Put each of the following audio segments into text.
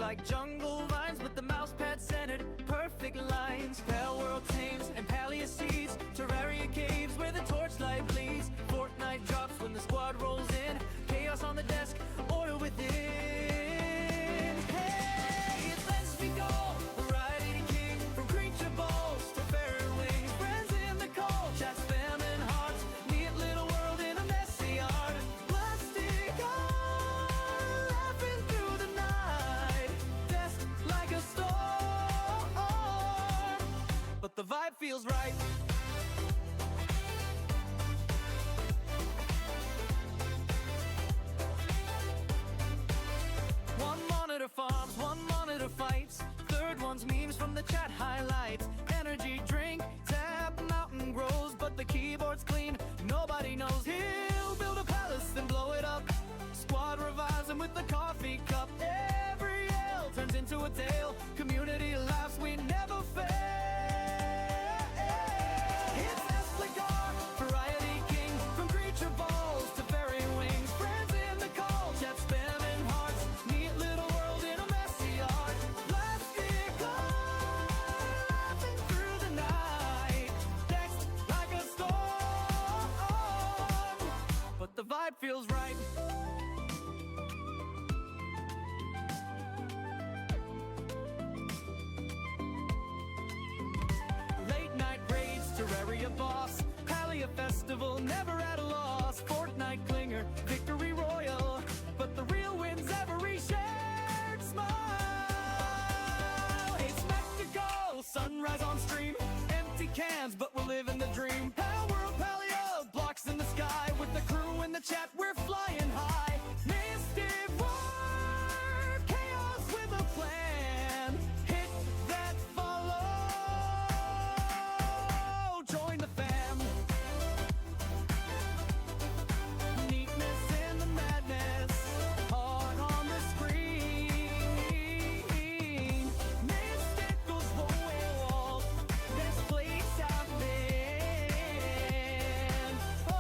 like jungle vines with the mouse pad centered, perfect lines. Pale world tames and paleo seeds, Terraria caves where the torchlight bleeds. Fortnite drops when the squad rolls in, chaos on the desk, order within. Hey, it's Let's Be Gold, variety king, from creature balls to fairy wings. Friends in the cold, chat spam and hearts, neat little world in a messy art. Plastic art, laughing through the night, desk like a storm, but the vibe feels right. One monitor farms, one monitor fights, third one's memes from the chat highlights. Energy drink, tap, mountain grows, but the keyboard's clean, nobody knows. He'll build a palace and blow it up, squad revives him with the coffee cup. Every L turns into a tale, community laughs, we never fail. It's Espligar, variety king, from creature balls to fairy wings. Friends in the cold, chat spamming hearts, neat little world in a messy art. Plastic art, laughing through the night, text like a storm, but the vibe feels right. Late night raids, Terraria boss, Palia festival, never at a loss. Fortnite clinger, victory royal, but the real win's every shared smile. Hey, spectacle, sunrise on stream, empty cans, but we're living the dream. Pal world Palio, blocks in the sky, with the crew in the chat, we're flying high. Mystic war, chaos with a plan, hit that follow, join the fam. Neatness in the madness, heart on the screen. Mysticals wall, this place I've been. Oh.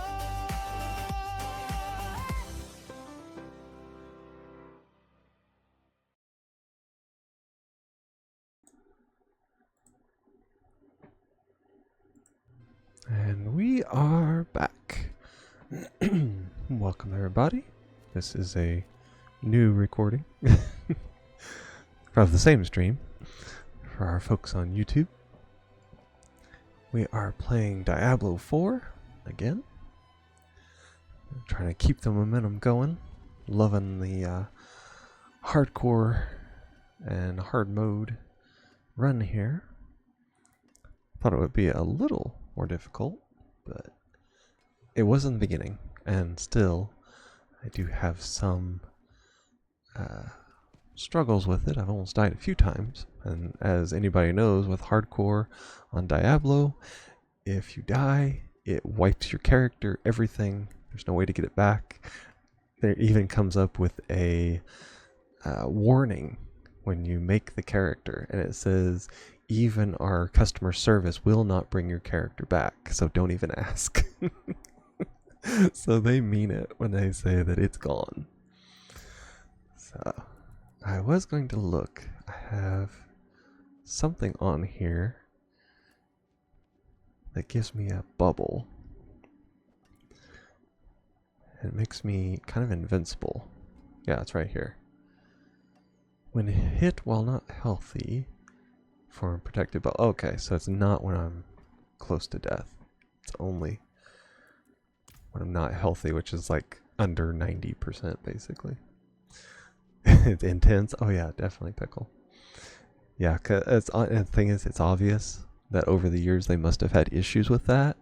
And we are back. Welcome everybody. This is a new recording of the same stream for our folks on YouTube. We are playing Diablo 4 again. Trying to keep the momentum going. Loving the hardcore and hard mode run here. Thought it would be a little more difficult, but it was in the beginning, and still I do have some struggles with it. I've almost died a few times, and as anybody knows with hardcore on Diablo, if you die, it wipes your character, everything. There's no way to get it back. There even comes up with a warning when you make the character, and it says even our customer service will not bring your character back, so don't even ask. So they mean it when they say that it's gone. So I was going to look. I have something on here that gives me a bubble. It makes me kind of invincible. Yeah, it's right here. When hit while not healthy, form protected bubble. Okay, so it's not when I'm close to death. It's only when I'm not healthy, which is like under 90% basically. It's intense. Oh yeah, definitely pickle. Yeah, cause the thing is, it's obvious that over the years they must have had issues with that,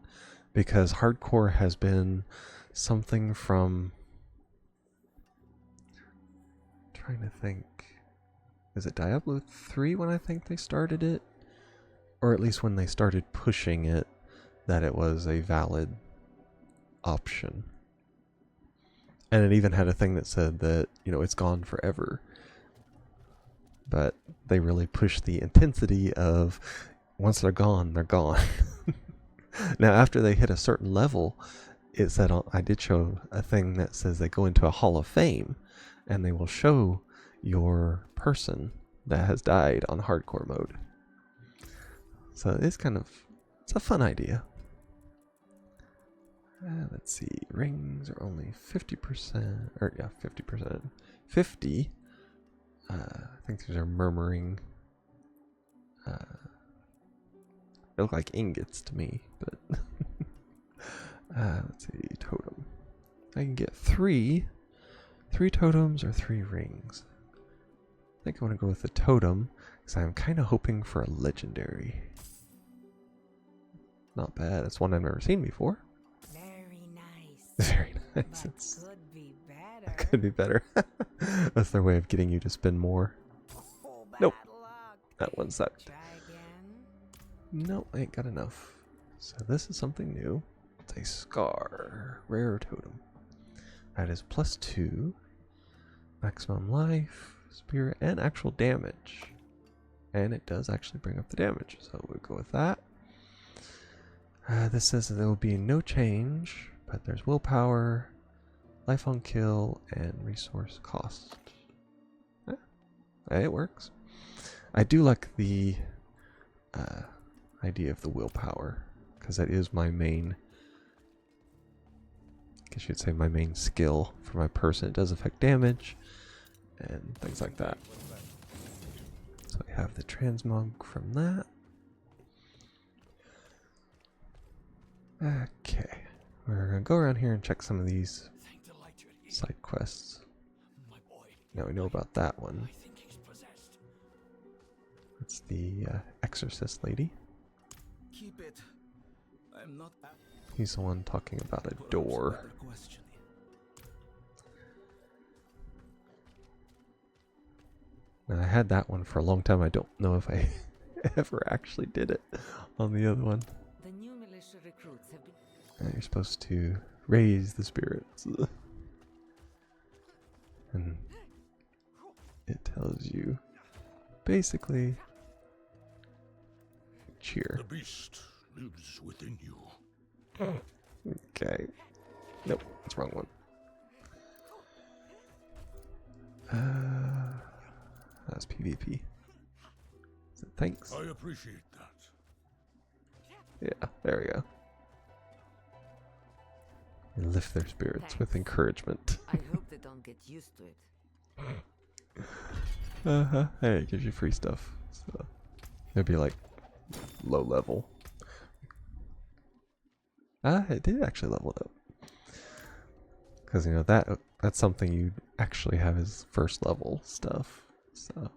because hardcore has been something from, I'm trying to think, is it Diablo 3 when I think they started it? Or at least when they started pushing it, that it was a valid option. And it even had a thing that said that, you know, it's gone forever. But they really pushed the intensity of, once they're gone, they're gone. Now, after they hit a certain level, it said, I did show a thing that says they go into a Hall of Fame, and they will show your person that has died on hardcore mode. So it's it's a fun idea. Let's see, rings are only 50%, or yeah, 50%. 50. I think these are murmuring. They look like ingots to me, but let's see, totem. I can get three totems or 3 rings. I think I want to go with the totem because I'm kind of hoping for a legendary. Not bad. It's one I've never seen before. Very nice. Very nice. But It's, could be it better. could be better. That's their way of getting you to spend more. Oh, bad Nope. luck. That one sucked. Try again. No, I ain't got enough. So this is something new. It's a scar. Rare totem. That is +2. Maximum life, spirit, and actual damage. And it does actually bring up the damage. So we'll go with that. This says that there will be no change, but there's willpower, life on kill, and resource cost. It works. I do like the idea of the willpower, because that is my main, I guess you'd say my main skill for my person. It does affect damage and things like that. So I have the transmog from that. Okay, we're gonna go around here and check some of these side quests. Now we know about that one. That's the exorcist lady. Keep it. I'm not. He's the one talking about a door. Now, I had that one for a long time. I don't know if I ever actually did it on the other one. The new militia recruits have been. You're supposed to raise the spirits. And it tells you basically cheer. The beast lives within you. Okay. Nope, that's the wrong one. That's PvP. So thanks. I appreciate that. Yeah, there we go. And lift their spirits with encouragement. I hope they don't get used to it. Hey, it gives you free stuff. So it'd be like low level. It did actually level it up. Because, you know, that's something you actually have as first level stuff. So, I'm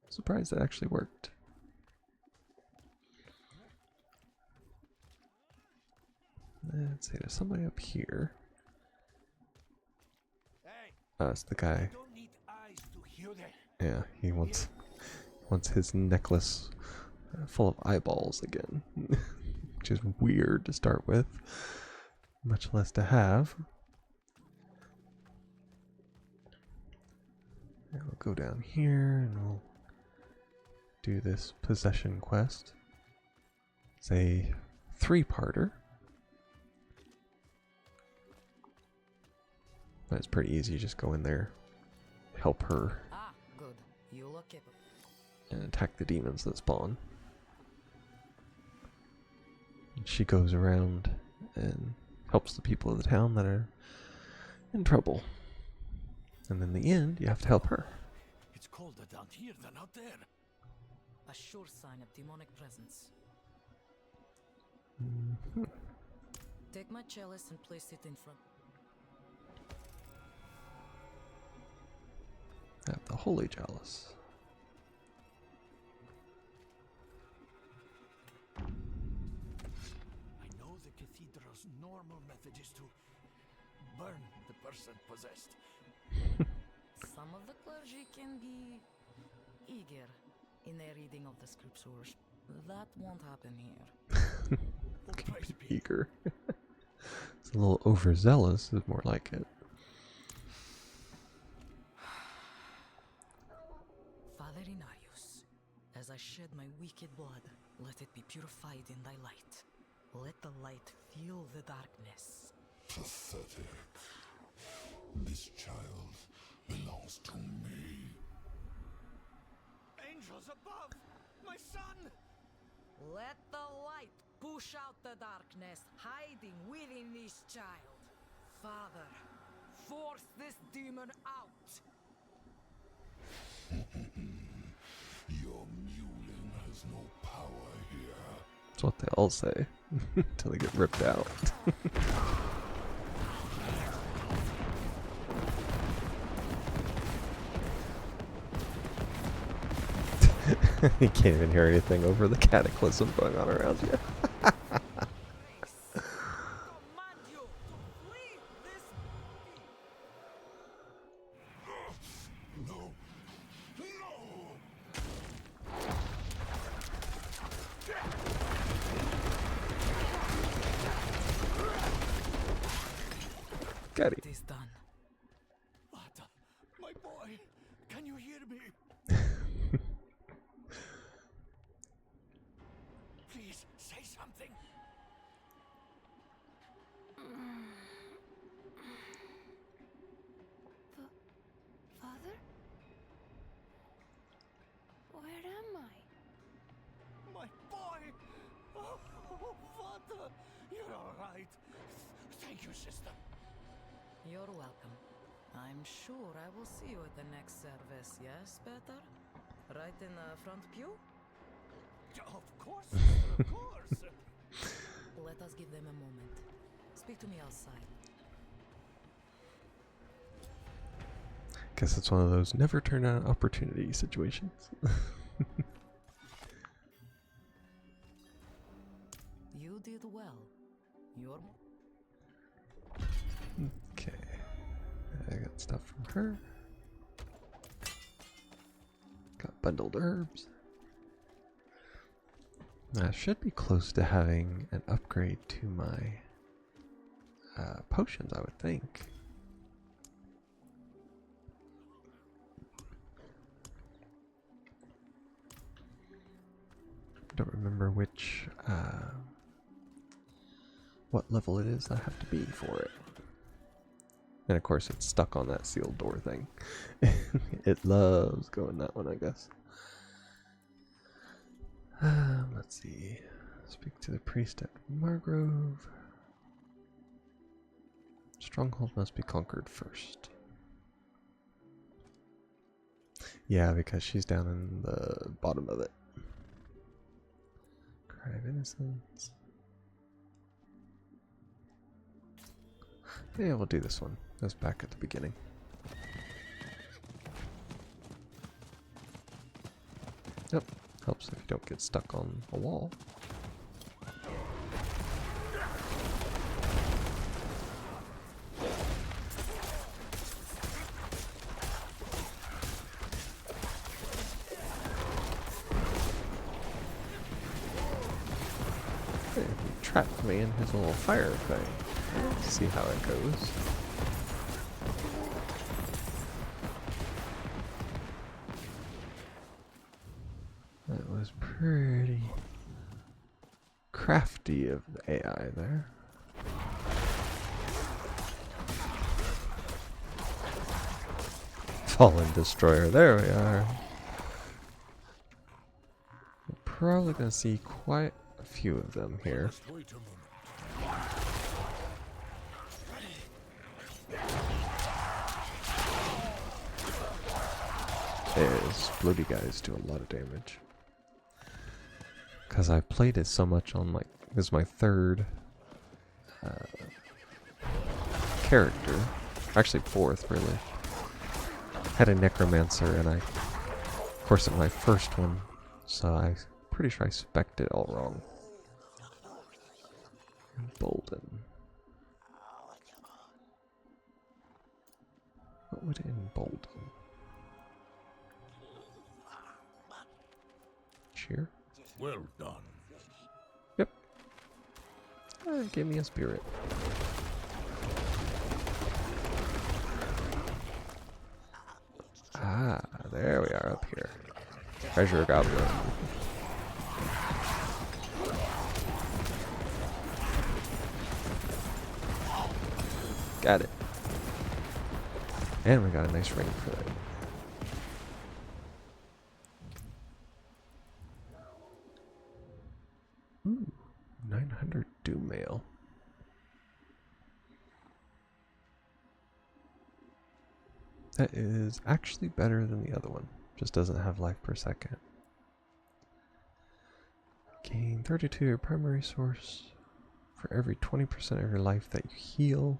surprised that actually worked. Let's see, there's somebody up here. It's the guy. Yeah, he wants his necklace full of eyeballs again. Which is weird to start with. Much less to have. And we'll go down here and we'll do this possession quest. It's a 3-parter. But it's pretty easy. You just go in there, help her, Ah, good. You look capable. and attack the demons that spawn. And she goes around and helps the people of the town that are in trouble. And in the end, you have to help her. It's colder down here than out there. A sure sign of demonic presence. Take my chalice and place it in front. I have the Holy Chalice. I know the cathedral's normal method is to burn the person possessed. Some of the clergy can be eager in their reading of the scriptures. That won't happen here. Praise be. Eager. It's a little overzealous, is more like it. Father Inarius, as I shed my wicked blood, let it be purified in thy light. Let the light feel the darkness. Pathetic. This child belongs to me. Let the light push out the darkness hiding within this child. Father, force this demon out. Your mewling has no power here. That's what they all say until they get ripped out. You can't even hear anything over the cataclysm going on around you. Command you to flee this. No. Got It is done. Vata, my boy, can you hear me? Please say something. Father? Where am I? My boy! Oh, Vata, you're all right. Thank you, sister. You're welcome. I'm sure I will see you at the next service, yes, Peter? Right in the front pew? Of course, sister, of course. Let us give them a moment. Speak to me outside. Guess it's one of those never turn down opportunity situations. You did well. You're... Okay. I got stuff from her. Got bundled herbs. I should be close to having an upgrade to my potions, I would think. Don't remember which, what level it is I have to be for it. And of course it's stuck on that sealed door thing. It loves going that one, I guess. Let's see. Speak to the priest at Margrove. Stronghold must be conquered first. Yeah, because she's down in the bottom of it. Cry of Innocence. Yeah, we'll do this one. That's back at the beginning. Yep, helps if you don't get stuck on a wall. He trapped me in his little fire thing. Let's see how it goes. That was pretty crafty of the AI there. Fallen Destroyer, there we are. We're probably going to see quite a few of them here. Just wait a moment. These bloody guys do a lot of damage. Because I played it so much on, like, this is my third character. Actually, fourth, really. Had a Necromancer, and of course, it's my first one, so I'm pretty sure I spec'd it all wrong. Embolden. What would embolden? Cheer? Well done. Yep. Give me a spirit. Ah, there we are up here. Treasure Goblin. Got it. And we got a nice ring for that. That is actually better than the other one. Just doesn't have life per second. Gain 32 your primary source for every 20% of your life that you heal,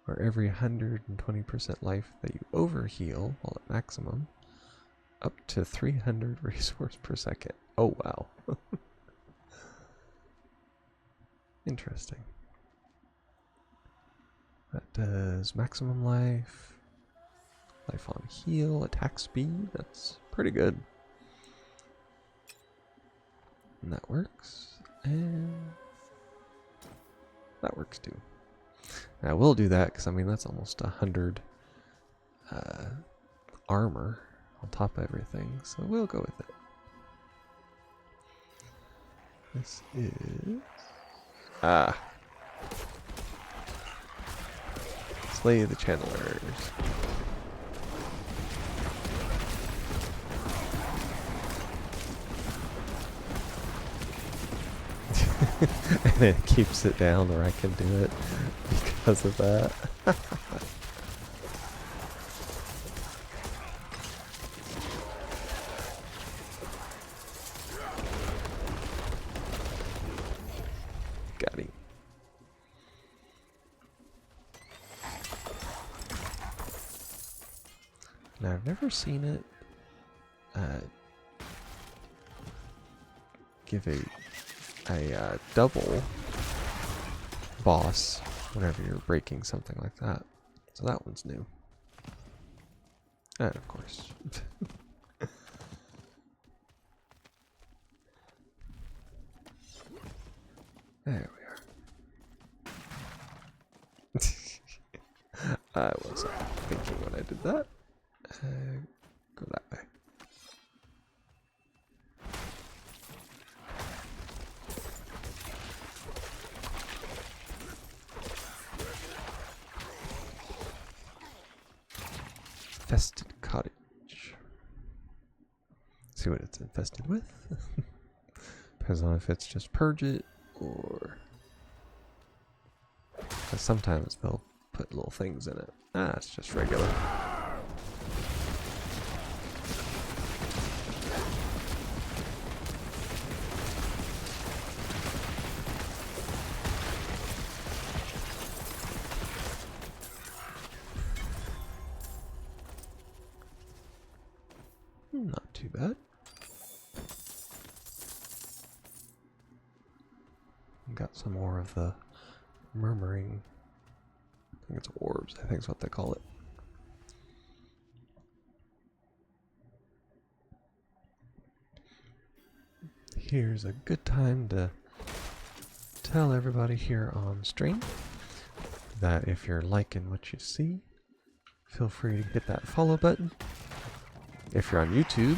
or every 120% life that you overheal while at maximum, up to 300 resource per second. Oh wow. Interesting. That does maximum life, life on heal, attack speed. That's pretty good. And that works. And that works too. And I will do that because I mean that's almost 100 armor on top of everything. So we'll go with it. This is Slay the Channelers. And it keeps it down or I can do it because of that. Got him. Now I've never seen it give a double boss whenever you're breaking something like that. So that one's new. And of course. There we are. I wasn't thinking when I did that. Go that way. Infested cottage. See what it's infested with. Depends on if it's just purge it or. Because sometimes they'll put little things in it. It's just regular. Not too bad. Got some more of the murmuring. I think it's orbs. I think is what they call it. Here's a good time to tell everybody here on stream that if you're liking what you see, feel free to hit that follow button. If you're on YouTube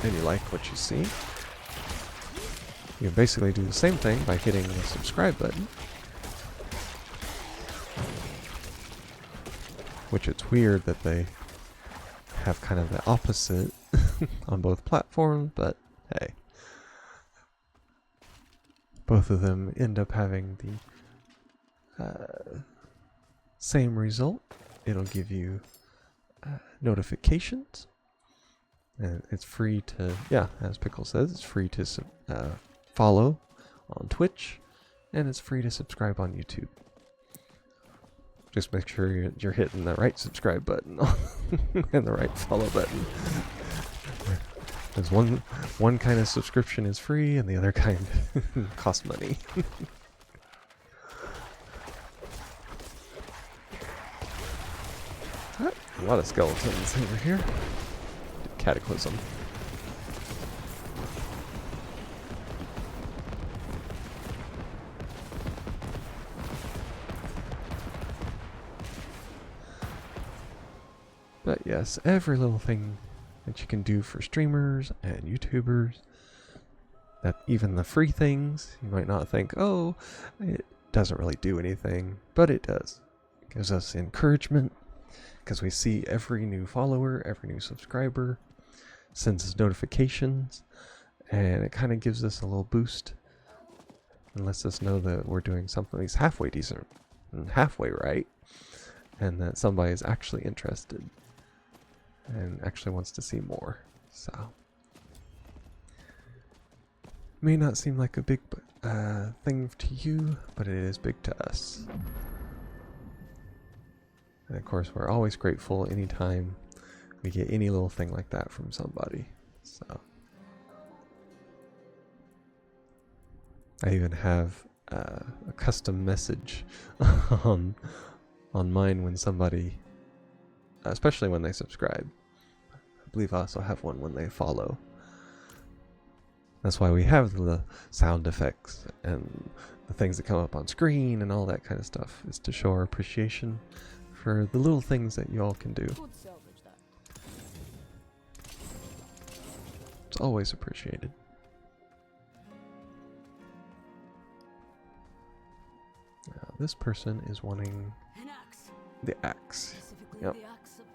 and you like what you see, you can basically do the same thing by hitting the subscribe button. Which it's weird that they have kind of the opposite on both platforms, but hey. Both of them end up having the same result. It'll give you notifications, and it's free to, yeah, as Pickle says, it's free to follow on Twitch, and it's free to subscribe on YouTube. Just make sure you're hitting the right subscribe button and the right follow button. Because one kind of subscription is free and the other kind costs money. A lot of skeletons over here. Cataclysm. But yes, every little thing that you can do for streamers and YouTubers, that even the free things, you might not think, oh, it doesn't really do anything, but it does. It gives us encouragement, because we see every new follower, every new subscriber, sends us notifications, and it kind of gives us a little boost and lets us know that we're doing something that's halfway decent and halfway right. and that somebody is actually interested and actually wants to see more. So, may not seem like a big thing to you, but it is big to us. And of course, we're always grateful anytime we get any little thing like that from somebody. So, I even have a custom message on mine when somebody, especially when they subscribe. I believe I also have one when they follow. That's why we have the sound effects and the things that come up on screen and all that kind of stuff, is to show our appreciation for the little things that you all can do. Could salvage that. It's always appreciated. Now, this person is wanting An axe. the axe. Specifically Yep. the axe of...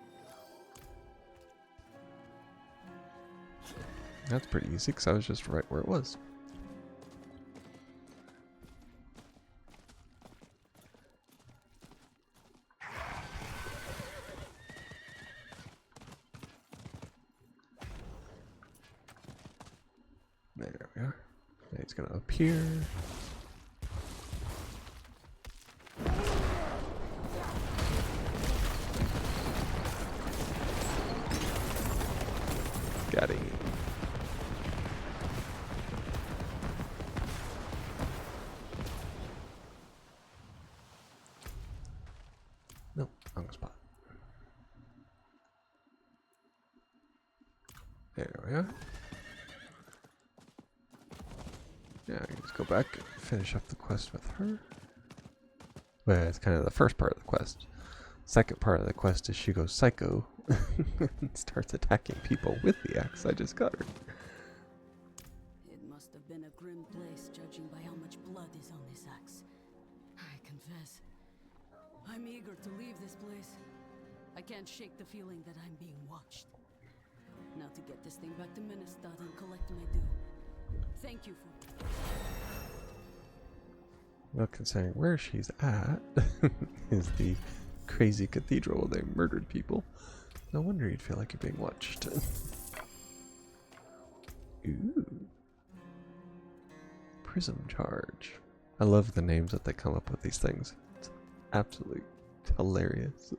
That's pretty easy because I was just right where it was. There we are. Now he's going to appear. Got him. Nope, wrong spot. There we are. Yeah, I can just go back and finish up the quest with her. Well, it's kind of the first part of the quest. Second part of the quest is she goes psycho and starts attacking people with the axe I just got her. It must have been a grim place, judging by how much blood is on this axe. I confess, I'm eager to leave this place. I can't shake the feeling that I'm being watched. Now to get this thing back to Ministad and collect my due. Thank you for... Well, considering where she's at is the crazy cathedral where they murdered people. No wonder you'd feel like you're being watched. Ooh. Prism charge. I love the names that they come up with these things. It's absolutely hilarious.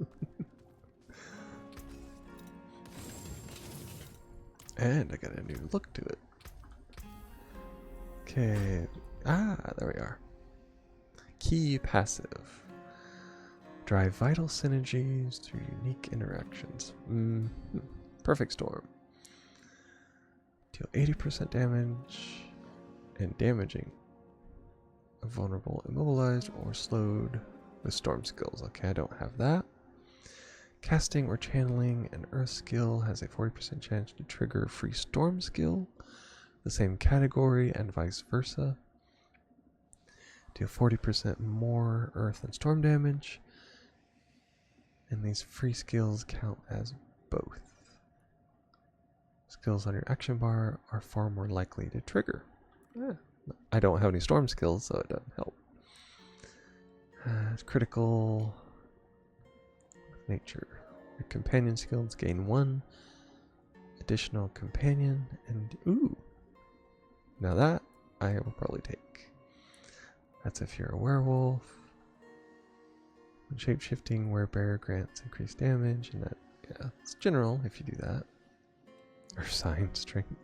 And I got a new look to it. Okay. Ah, there we are. Key passive. Drive vital synergies through unique interactions. Perfect storm. Deal 80% damage and damaging a vulnerable, immobilized, or slowed with storm skills. Okay, I don't have that. Casting or channeling an earth skill has a 40% chance to trigger a free storm skill, the same category, and vice versa. Deal 40% more earth and storm damage, and these free skills count as both. Skills on your action bar are far more likely to trigger. I don't have any storm skills, so it doesn't help. It's critical with nature. Your companion skills gain 1 additional companion, and ooh, now that I will probably take. That's if you're a werewolf. When shape-shifting, werebearer grants increased damage, and that, yeah, it's general if you do that. Or sign strength.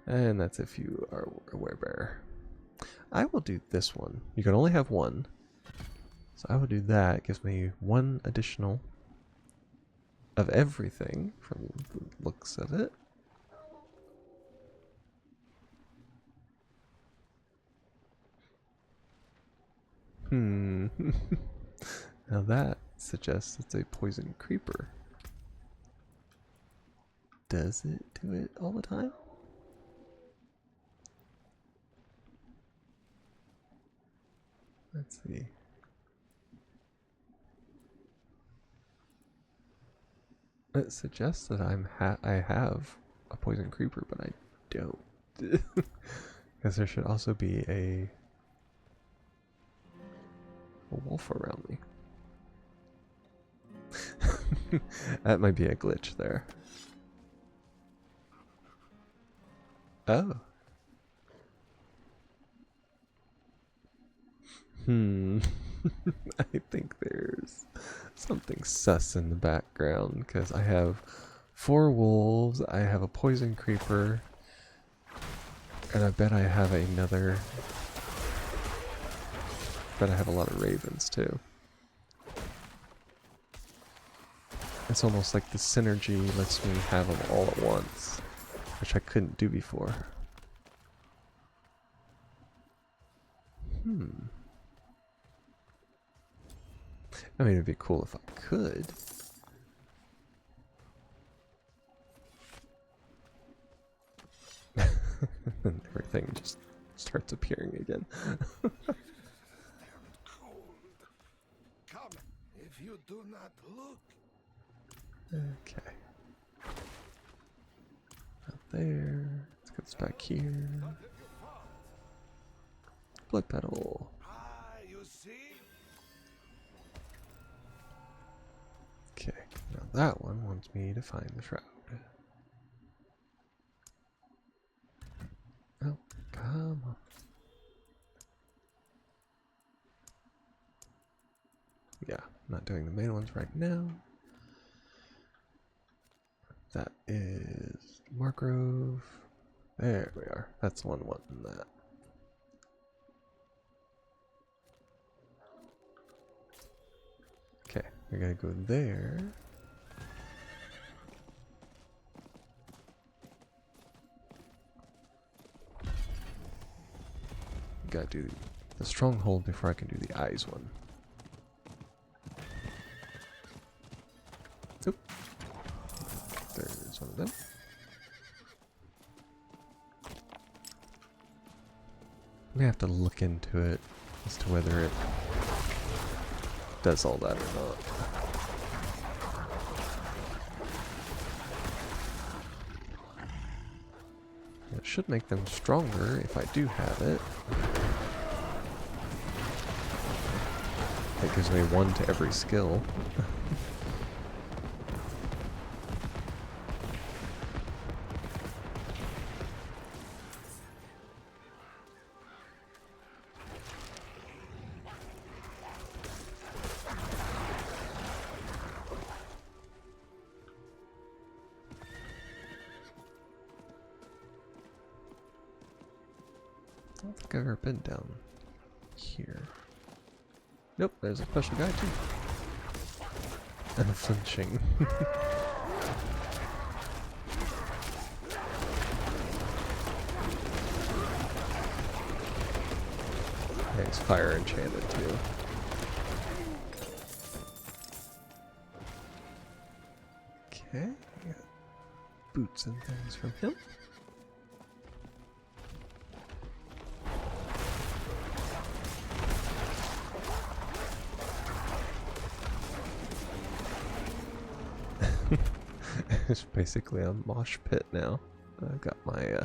And that's if you are a werebearer. I will do this one. You can only have one. So I will do that. It gives me 1 additional of everything from the looks of it. Now that suggests it's a poison creeper. Does it do it all the time? Let's see. It suggests that I have a poison creeper, but I don't. Because there should also be a wolf around me. That might be a glitch there. Oh. I think there's something sus in the background because I have 4 wolves, I have a poison creeper, and I bet I have another. I bet I have a lot of ravens too. It's almost like the synergy lets me have them all at once, which I couldn't do before. I mean, it'd be cool if I could. And everything just starts appearing again. Cold. Come, if you do not look. Okay. Not there. Let's get this back here. Blood petal. Ah, you see? Okay, now that one wants me to find the shroud. Oh, come on. Yeah, I'm not doing the main ones right now. That is Margrove. There we are. That's the one wanting that. Okay, we gotta go there. Gotta do the stronghold before I can do the eyes one. Oop. There's one of them. I may have to look into it as to whether it does all that or not. It should make them stronger if I do have it. It gives me 1 to every skill. I don't think I've ever been down here. Nope, there's a special guy too. Unflinching. Yeah, he's fire enchanted too. Okay, we got boots and things from him. It's basically a mosh pit now. I've got my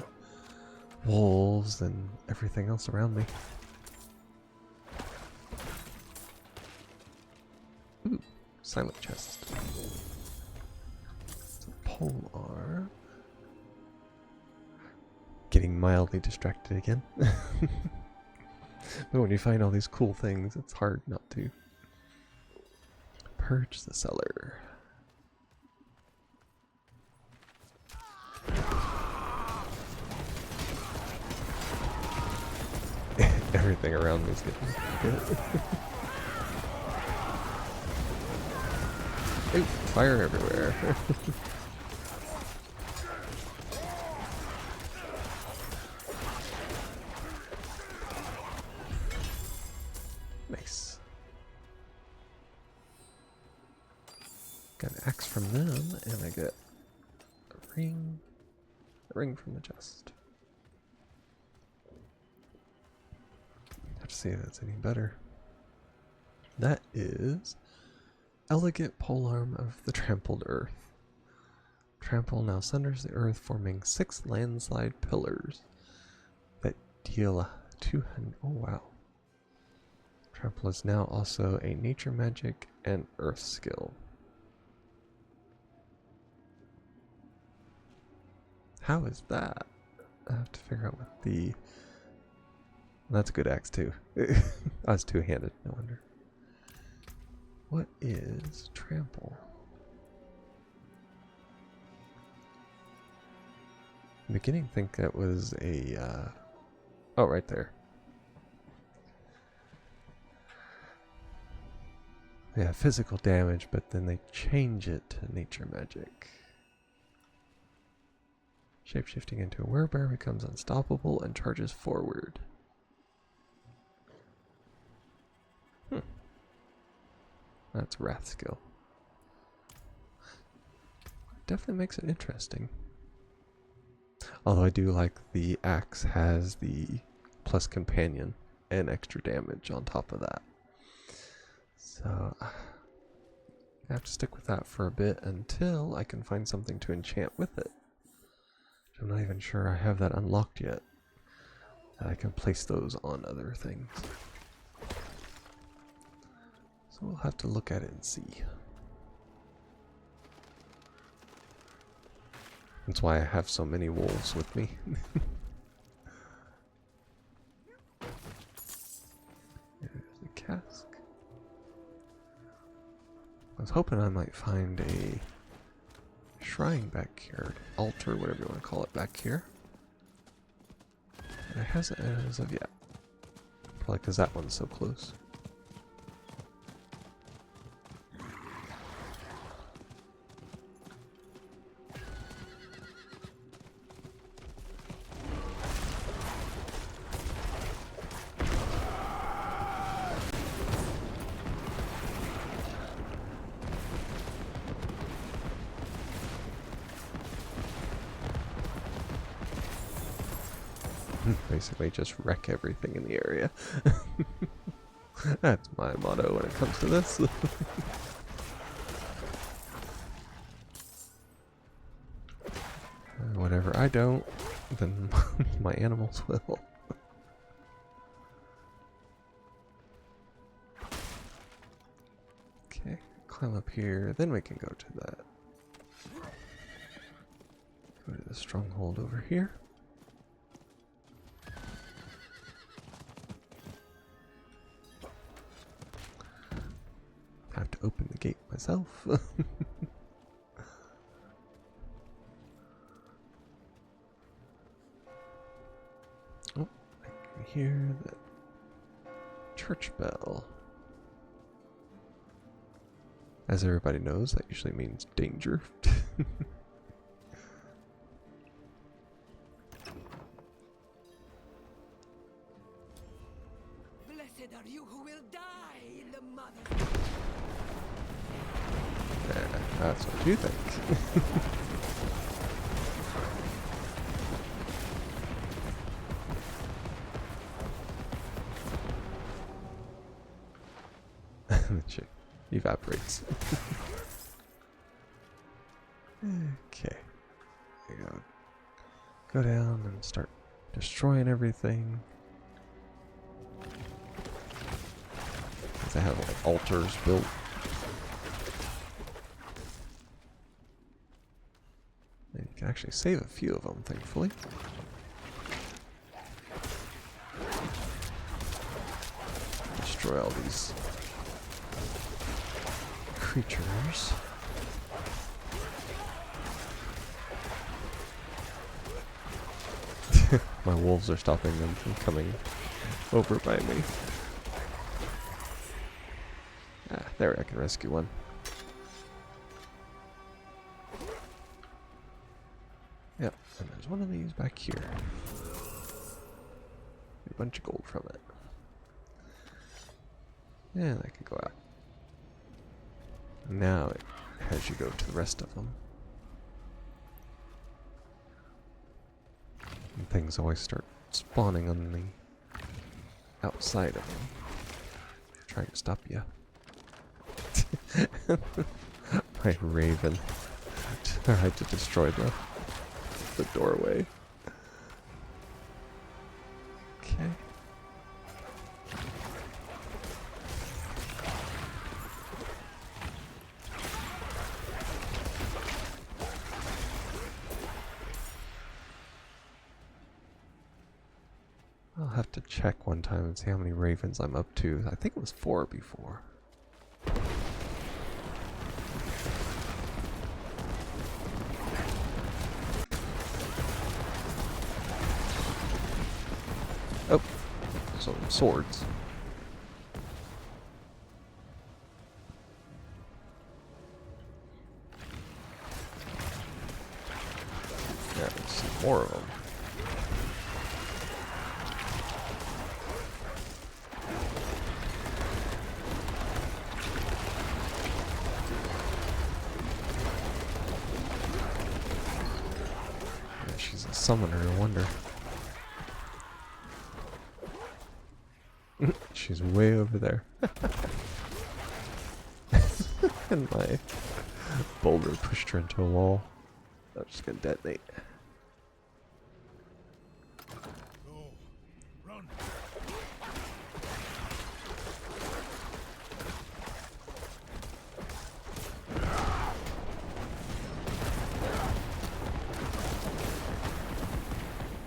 wolves and everything else around me. Ooh, silent chest. It's a polearm. Getting mildly distracted again. But when you find all these cool things, it's hard not to. Purge the cellar. Everything around me is getting hit. Ooh, fire everywhere. Nice. Got an axe from them, and I get a ring from the chest. Have to see if that's any better. That is elegant polearm of the trampled earth. Trample now sunders the earth, forming 6 landslide pillars that deal 200. Oh wow. Trample is now also a nature magic and earth skill. How is that? I have to figure out what the... That's a good axe too. I was two-handed, no wonder. What is trample? In the beginning, think that was a... Oh, right there. Yeah, physical damage, but then they change it to nature magic. Shapeshifting into a werebear becomes unstoppable and charges forward. That's Wrath skill. Definitely makes it interesting. Although I do like the axe has the plus companion and extra damage on top of that. So I have to stick with that for a bit until I can find something to enchant with it. I'm not even sure I have that unlocked yet. That I can place those on other things. So we'll have to look at it and see. That's why I have so many wolves with me. There's the cask. I was hoping I might find a shrine back here, altar, whatever you want to call it, back here. But it hasn't as of yet. Probably because that one's so close. Basically just wreck everything in the area. That's my motto when it comes to this. Whatever I don't, then my animals will. Okay, climb up here, then we can go to that. Go to the stronghold over here. Have to open the gate myself. Oh, I can hear the church bell. As everybody knows, that usually means danger. Blessed are you who will die in the mother. Yeah, that's what you think. The chick evaporates. Okay. There you go. Go down and start destroying everything. They have like altars built. And you can actually save a few of them, thankfully. Destroy all these creatures. My wolves are stopping them from coming over by me. Ah, there, I can rescue one. Yep, and there's one of these back here. A bunch of gold from it. And I can go out. Now it has you go to the rest of them. And things always start spawning on the outside of them. Trying to stop you. My raven tried to destroy the doorway. Okay. have to check one time and see how many ravens I'm up to. I think it was 4 before. Oh, some swords. Yeah, let's see more of them. Yeah, she's a summoner, no wonder. She's way over there. And my boulder pushed her into a wall. I'm just gonna detonate. No. Run.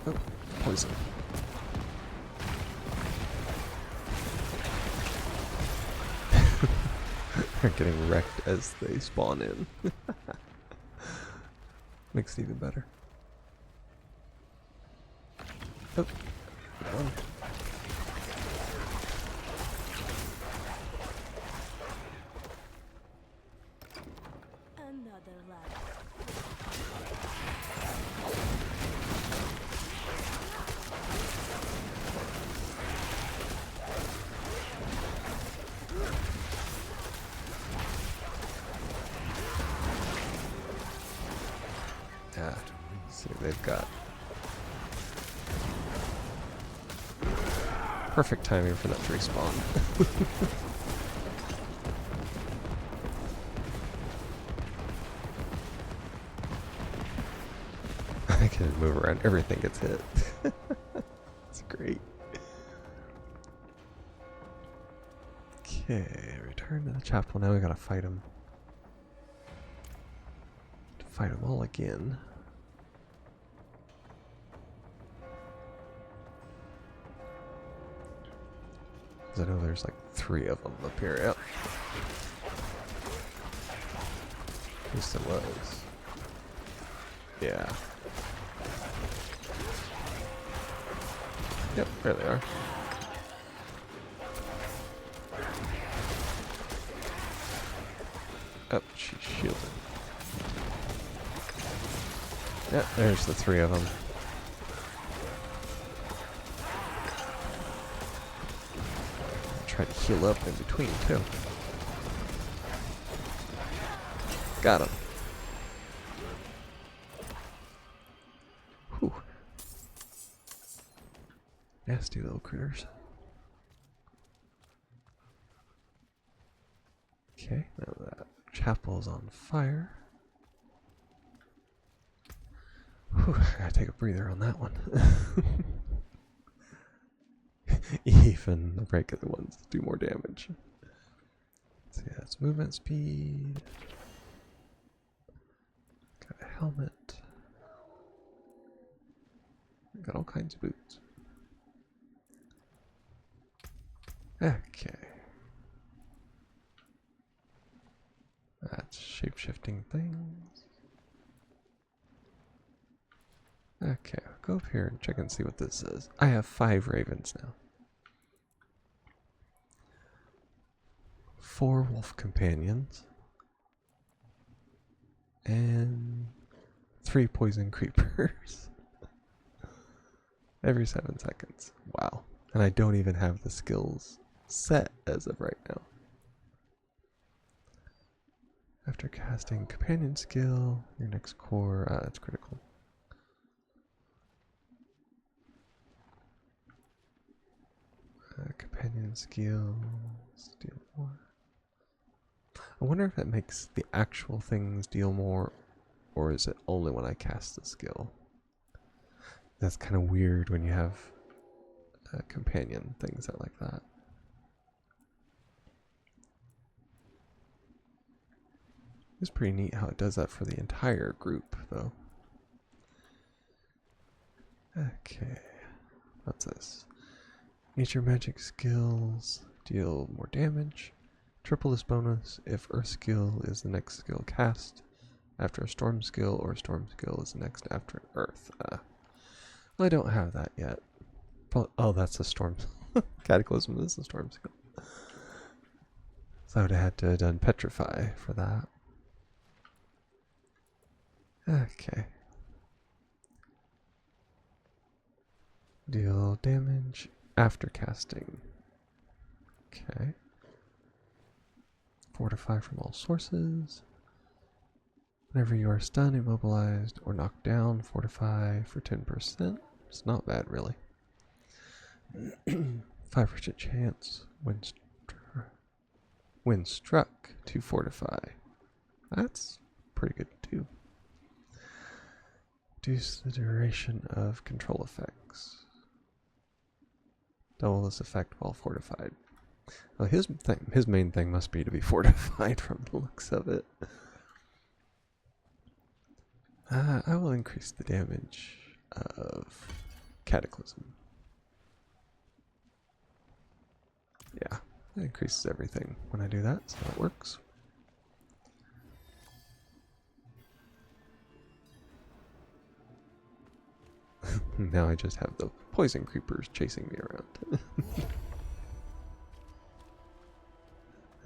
Oh, poison. They're getting wrecked as they spawn in. Makes it even better. Oh, good one. Another lad. Yeah, see what they've got. Perfect timing for that to respawn. I can move around, everything gets hit. It's great. Okay, return to the chapel. Now we gotta fight him. To fight them all again. 'Cause I know there's like 3 of them up here. Yep. At least there was. Yeah. Yep, there they are. Oh, she's shielded. Yep, there's the 3 of them. Try to heal up in between, too. Got him. Whew. Nasty little critters. Okay, now that chapel's on fire. Whew, I gotta take a breather on that one. Even the regular ones do more damage. So yeah, it's movement speed. Got a helmet. Got all kinds of boots. Okay. That's shape-shifting things. Okay, I'll go up here and check and see what this says. I have 5 ravens now. 4 wolf companions. And 3 poison creepers. Every 7 seconds. Wow. And I don't even have the skills set as of right now. After casting companion skill, your next core, that's critical. Companion skills, deal more. I wonder if it makes the actual things deal more, or is it only when I cast the skill? That's kind of weird when you have companion things that like that. It's pretty neat how it does that for the entire group, though. Okay, what's this? Nature magic skills deal more damage. Triple this bonus if Earth skill is the next skill cast after a Storm skill, or Storm skill is the next after an Earth. Well, I don't have that yet. Oh, that's a Storm. Cataclysm is a Storm skill. So I would have had to have done Petrify for that. Okay. Deal damage after casting. Okay. Fortify from all sources. Whenever you are stunned, immobilized, or knocked down, fortify for 10%. It's not bad, really. 5% chance when struck to fortify. That's pretty good, too. Reduce the duration of control effects. Double this effect while fortified. Well, his main thing must be to be fortified from the looks of it. I will increase the damage of Cataclysm. Yeah, it increases everything when I do that, so that works. Now I just have the poison creepers chasing me around.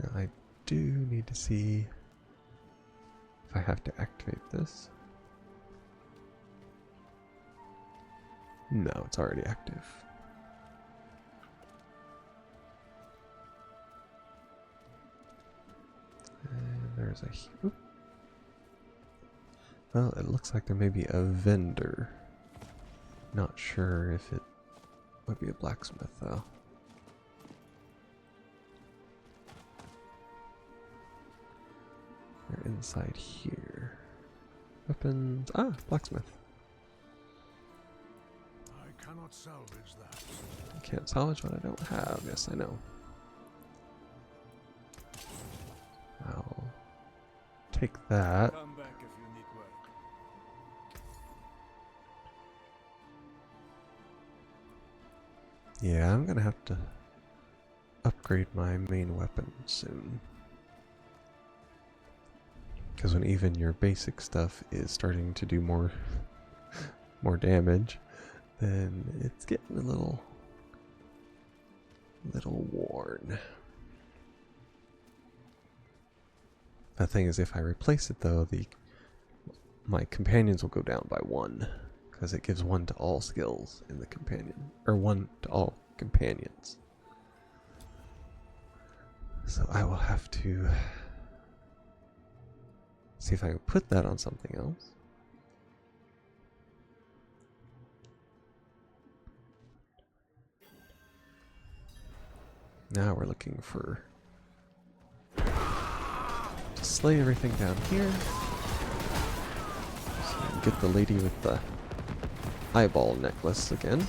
Now I do need to see if I have to activate this. No, it's already active. And there's a... Oop. Well, it looks like there may be a vendor. Not sure if it would be a blacksmith, though. They're inside here. Weapons... Ah, blacksmith. I cannot salvage that. I can't salvage what I don't have. Yes, I know. I'll take that. Come back if you need work. Yeah, I'm gonna have to upgrade my main weapon soon. Because when even your basic stuff is starting to do more damage, then it's getting a little worn. The thing is, if I replace it though, my companions will go down by 1, because it gives 1 to all skills in the companion, or 1 to all companions. So I will have to see if I can put that on something else. Now we're looking for to slay everything down here. So we can get the lady with the eyeball necklace again.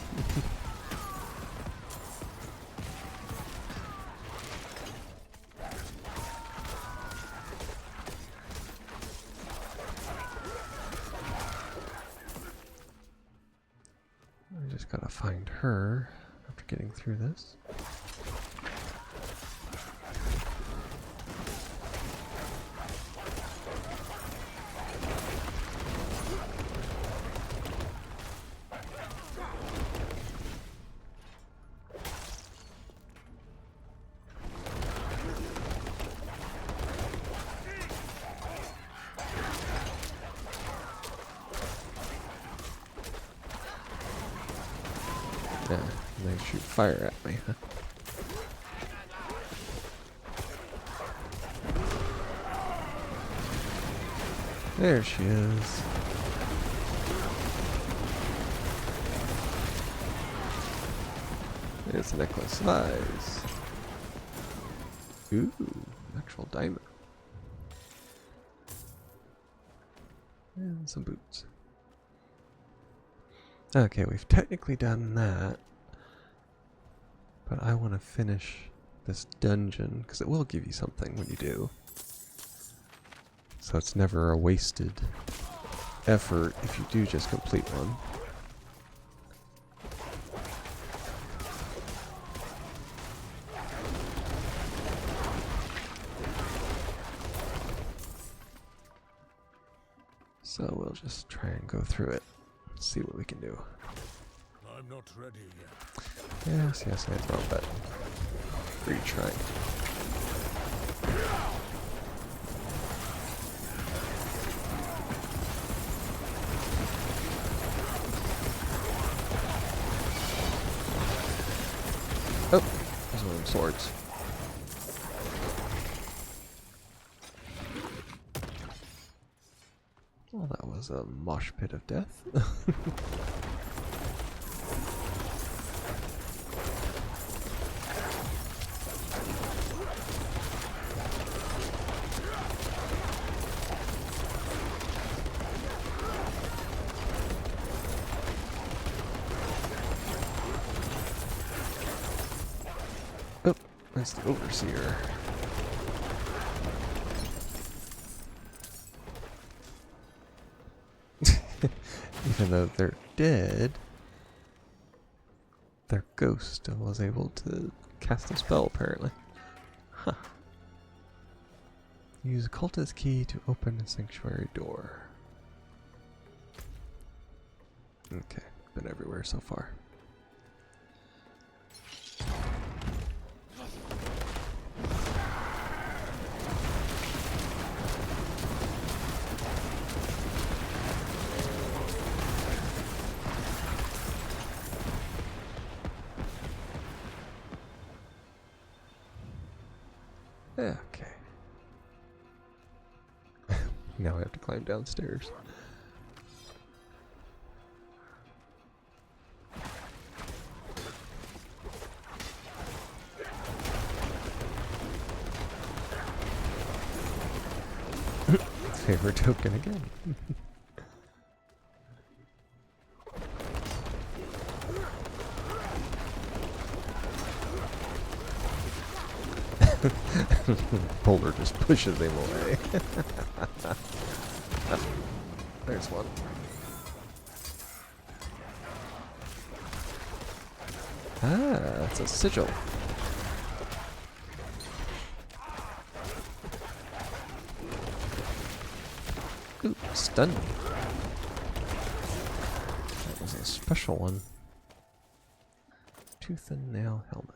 I just gotta find her after getting through this. Yeah, and they shoot fire at me, huh? There she is. It's a necklace of eyes. Ooh, natural diamond. And some boots. Okay, we've technically done that. But I want to finish this dungeon, because it will give you something when you do. So it's never a wasted effort if you do just complete one. So we'll just try and go through it. See what we can do. I'm not ready yet. Yes, yes, I throw bet. Retry. Oh, there's one of them swords. Well, that was a mosh pit of death. Oh, that's the overseer. Even though they're dead, their ghost was able to cast a spell, apparently. Huh. Use cultist key to open a sanctuary door. Okay, been everywhere so far. Okay. Now I have to climb downstairs. Favorite token again. Boulder just pushes him away. There's one. Ah, it's a sigil. Ooh, stun. That was a special one. Tooth and nail helmet.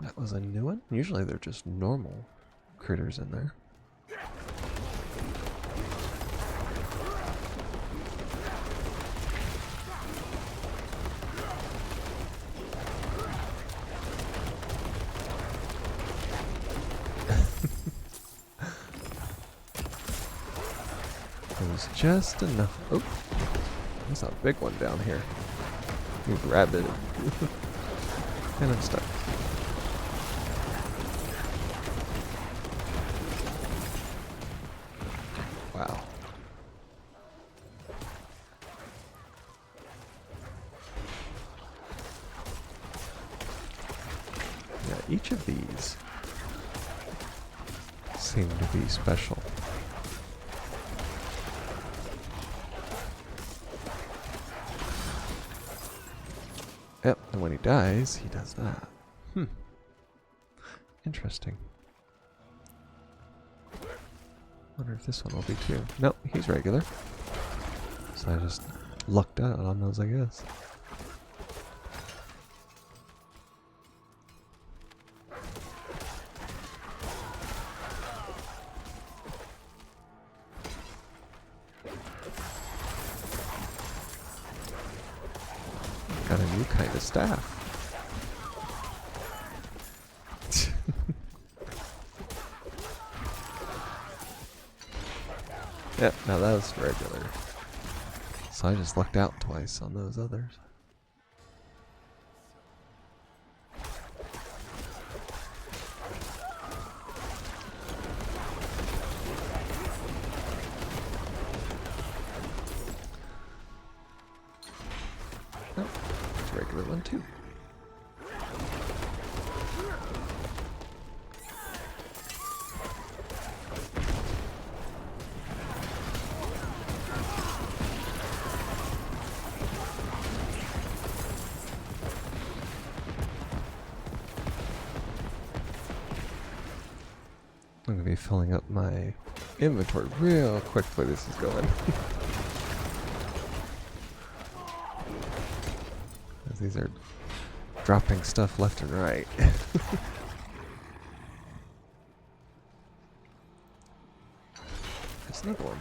That was a new one? Usually they're just normal critters in there. It was just enough. Oh, there's a big one down here. You grabbed it. And I'm stuck. Wow. Yeah, each of these seem to be special. Yep, and when he dies, he does that. Interesting. Wonder if this one will be too. Nope, he's regular. So I just lucked out on those, I guess. Got a new kind of staff. Yep, now that was regular. So I just lucked out twice on those others. Oh, it's a regular one too. I'm going to be filling up my inventory real quick where this is going. As these are dropping stuff left and right. There's another one.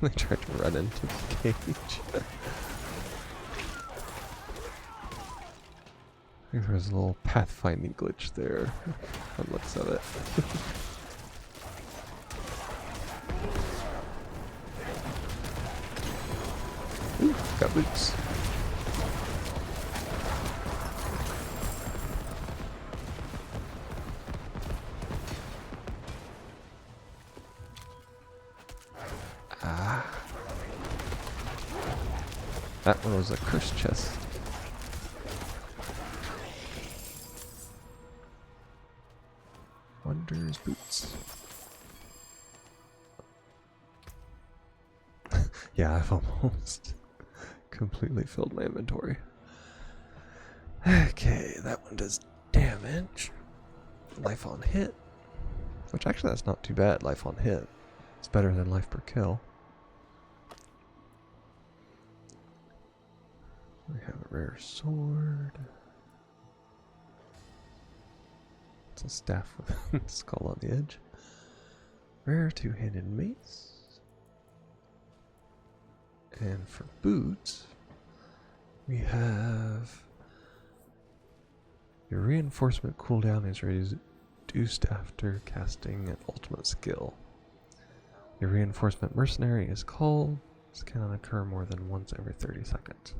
They tried to run into the cage. I think there's a little pathfinding glitch there. That looks of it. Ooh, got boots. Ah. That one was a cursed chest. Wonders boots. Yeah, I've almost completely filled my inventory. Okay, that one does damage. Life on hit. Which actually that's not too bad, life on hit. It's better than life per kill. We have a rare sword. It's a staff with a skull on the edge. Rare two-handed mace. And for boots, we have your reinforcement cooldown is reduced after casting an ultimate skill. Your reinforcement mercenary is called. This cannot occur more than once every 30 seconds.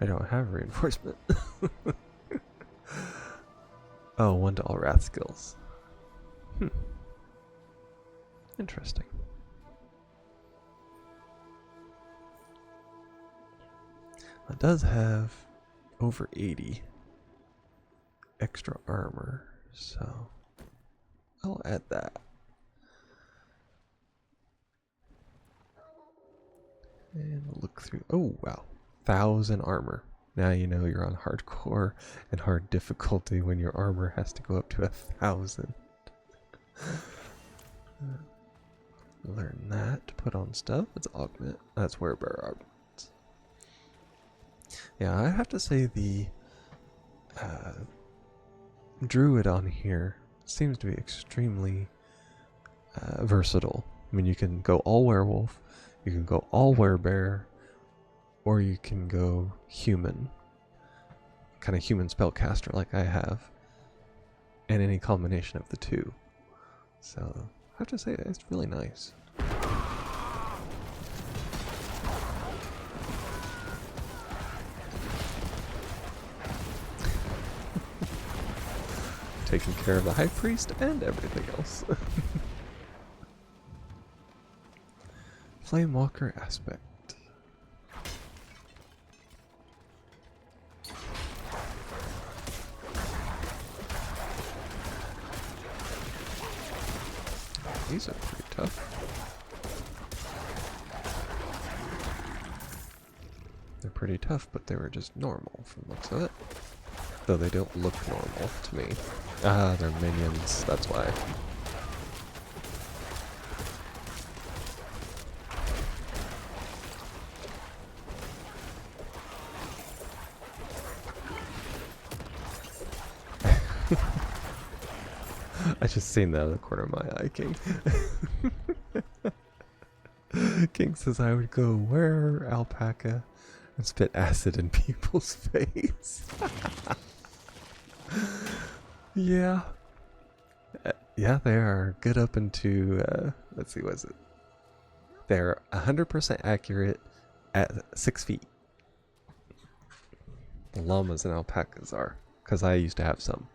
I don't have reinforcement. Oh, 1 to all wrath skills. Interesting. It does have over 80 extra armor, so I'll add that. And we'll look through. Oh, wow. 1,000 armor. Now you know you're on hardcore and hard difficulty when your armor has to go up to 1,000. Learn that to put on stuff. It's augment. That's werebearer augments. Yeah, I have to say the druid on here seems to be extremely versatile. I mean, you can go all werewolf, you can go all werebearer, or you can go human. Kind of human spellcaster like I have. And any combination of the two. So, I have to say, it's really nice. Taking care of the high priest and everything else. Flamewalker aspect. These are pretty tough. They're pretty tough, but they were just normal from the looks of it. Though they don't look normal to me. Ah, they're minions, that's why. I just seen that out of the corner of my eye, King. King says I would go where alpaca and spit acid in people's face. Yeah. Yeah, they are good up into, let's see, what is it? They're 100% accurate at 6 feet. The llamas and alpacas are, because I used to have some.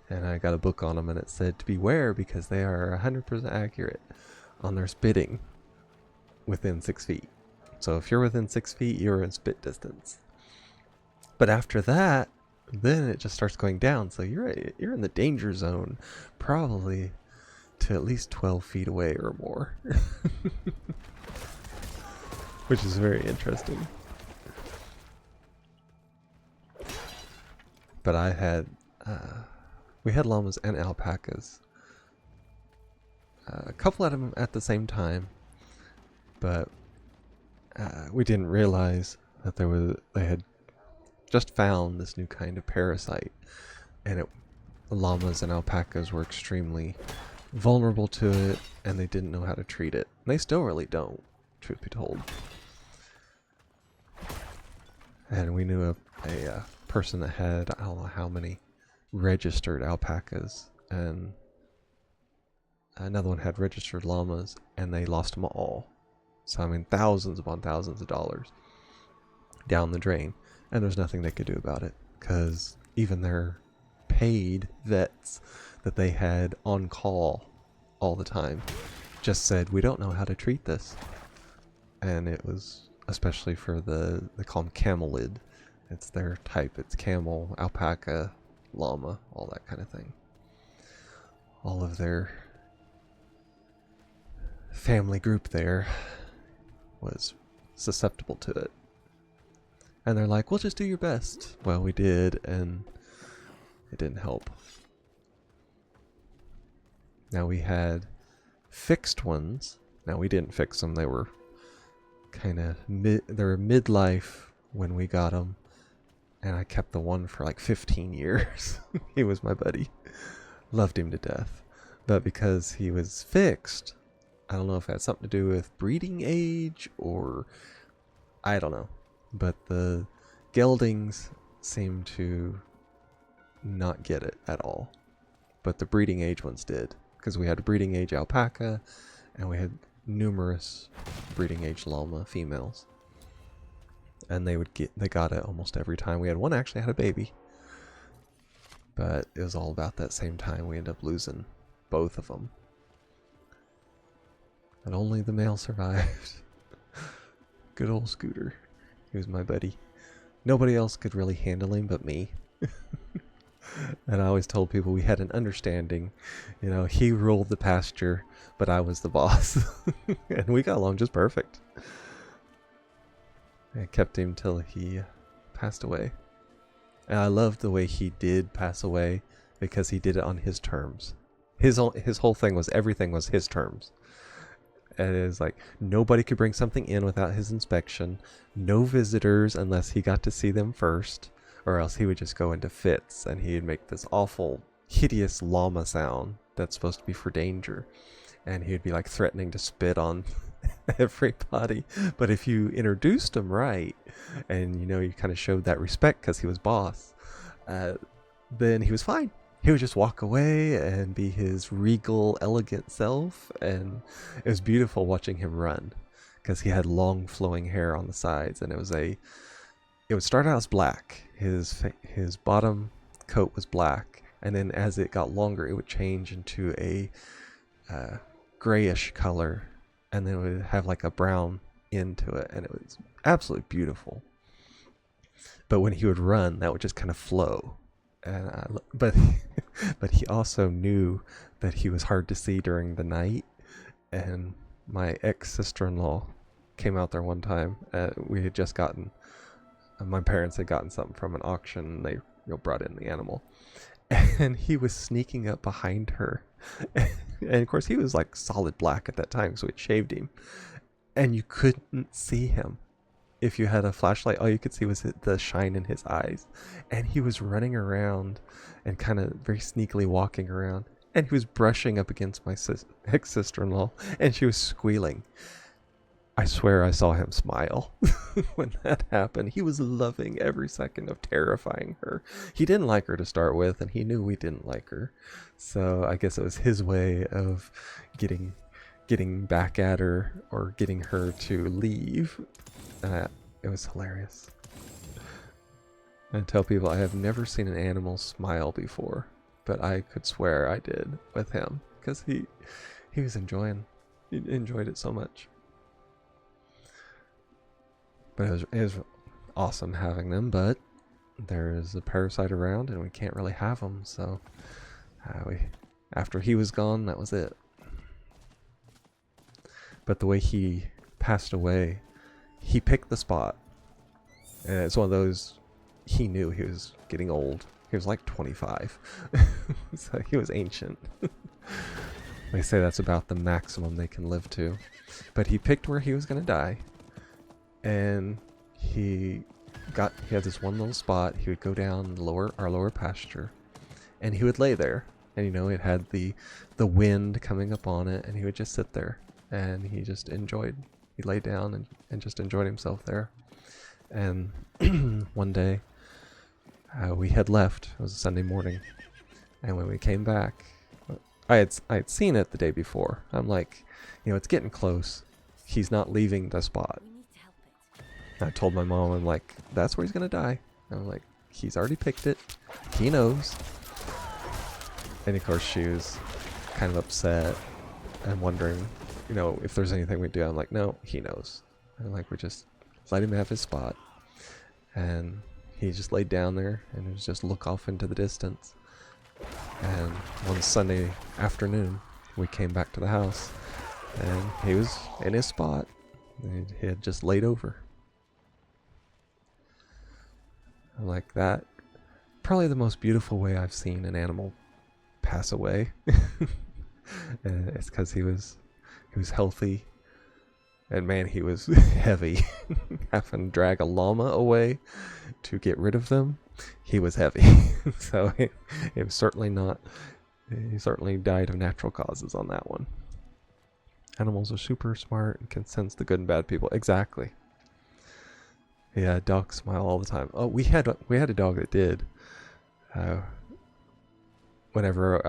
And I got a book on them and it said to beware because they are 100% accurate on their spitting within 6 feet. So if you're within 6 feet, you're in spit distance. But after that, then it just starts going down. So you're in the danger zone, probably to at least 12 feet away or more. Which is very interesting. But I had, we had llamas and alpacas. A couple of them at the same time, but we didn't realize that they had just found this new kind of parasite, and llamas and alpacas were extremely vulnerable to it, and they didn't know how to treat it. And they still really don't, truth be told. And we knew a person that had, I don't know how many registered alpacas, and another one had registered llamas, and they lost them all. So I mean, thousands upon thousands of dollars down the drain, and there's nothing they could do about it, because even their paid vets that they had on call all the time just said, we don't know how to treat this. And it was, especially for they call them camelid, it's their type, it's camel, alpaca, llama, all that kind of thing. All of their family group there was susceptible to it. And they're like, well, just do your best. Well, we did, and it didn't help. Now we had fixed ones. Now we didn't fix them. They were kind of they were midlife when we got them. And I kept the one for like 15 years. He was my buddy. Loved him to death. But because he was fixed, I don't know if it had something to do with breeding age or I don't know. But the geldings seemed to not get it at all. But the breeding age ones did. Because we had a breeding age alpaca and we had numerous breeding age llama females. And they got it almost every time. We had one actually had a baby. But it was all about that same time we ended up losing both of them. And only the male survived. Good old Scooter. He was my buddy. Nobody else could really handle him but me. And I always told people we had an understanding. You know, he ruled the pasture, but I was the boss. And we got along just perfect. I kept him till he passed away. And I loved the way he did pass away because he did it on his terms. His whole thing was everything was his terms. And it was like nobody could bring something in without his inspection. No visitors unless he got to see them first. Or else he would just go into fits and he'd make this awful, hideous llama sound that's supposed to be for danger. And he'd be like threatening to spit on everybody. But if you introduced him right, and you know, you kind of showed that respect because he was boss, then he was fine. He would just walk away and be his regal, elegant self. And it was beautiful watching him run because he had long flowing hair on the sides, and it would start out as black. His bottom coat was black, and then as it got longer, it would change into a grayish color, and then it would have like a brown end to it, and it was absolutely beautiful. But when he would run, that would just kind of flow. And but he also knew that he was hard to see during the night. And my ex-sister-in-law came out there one time. We had just gotten. My parents had gotten something from an auction, and they brought in the animal. And he was sneaking up behind her. And of course, he was like solid black at that time, so it shaved him. And you couldn't see him. If you had a flashlight, all you could see was the shine in his eyes. And he was running around and kind of very sneakily walking around. And he was brushing up against my ex-sister-in-law, and she was squealing. I swear I saw him smile when that happened. He was loving every second of terrifying her. He didn't like her to start with, and he knew we didn't like her. So I guess it was his way of getting back at her or getting her to leave. It was hilarious. I tell people I have never seen an animal smile before, but I could swear I did with him because he enjoyed it so much. But it was awesome having them, but there is a parasite around and we can't really have them, so after he was gone, that was it. But the way he passed away, he picked the spot. And it's one of those, he knew he was getting old. He was like 25. So he was ancient. They say that's about the maximum they can live to. But he picked where he was going to die. And he had this one little spot. He would go down our lower pasture. And he would lay there. And, you know, it had the wind coming up on it. And he would just sit there. And he just enjoyed. He lay down and just enjoyed himself there. And one day, we had left. It was a Sunday morning. And when we came back, I had seen it the day before. I'm like, you know, it's getting close. He's not leaving the spot. I told my mom, I'm like, that's where he's going to die. And I'm like, he's already picked it. He knows. And of course, she was kind of upset and wondering, you know, if there's anything we do. I'm like, no, he knows. And like, we just let him have his spot. And he just laid down there and it was just look off into the distance. And one Sunday afternoon, we came back to the house and he was in his spot. He had just laid over. Like that, probably the most beautiful way I've seen an animal pass away. It's because he was healthy, and man, he was heavy. Having to drag a llama away to get rid of them, he was heavy. So it was certainly not. He certainly died of natural causes on that one. Animals are super smart and can sense the good and bad people. Exactly. Yeah, dogs smile all the time. Oh, we had a dog that did. Whenever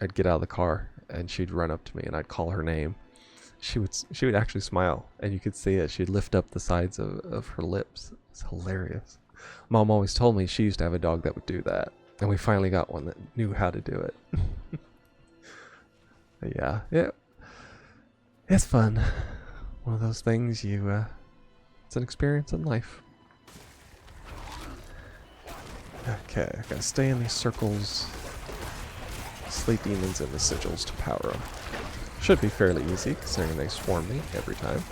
I'd get out of the car and she'd run up to me and I'd call her name, she would actually smile and you could see it. She'd lift up the sides of her lips. It's hilarious. Mom always told me she used to have a dog that would do that, and we finally got one that knew how to do it. Yeah, it's fun. One of those things it's an experience in life. Okay, I gotta stay in these circles. Sleep demons and the sigils to power them. Should be fairly easy considering they swarm me every time.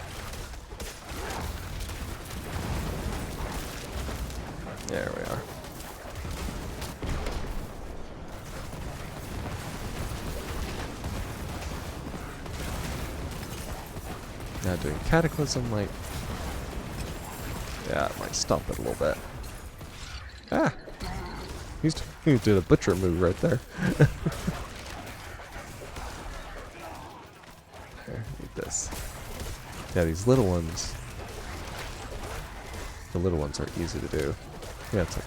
There we are. Now doing Cataclysm might... yeah, it might stop it a little bit. Ah! He did a butcher move right there. There, need this. Yeah, these little ones... the little ones are easy to do. Yeah, it's like...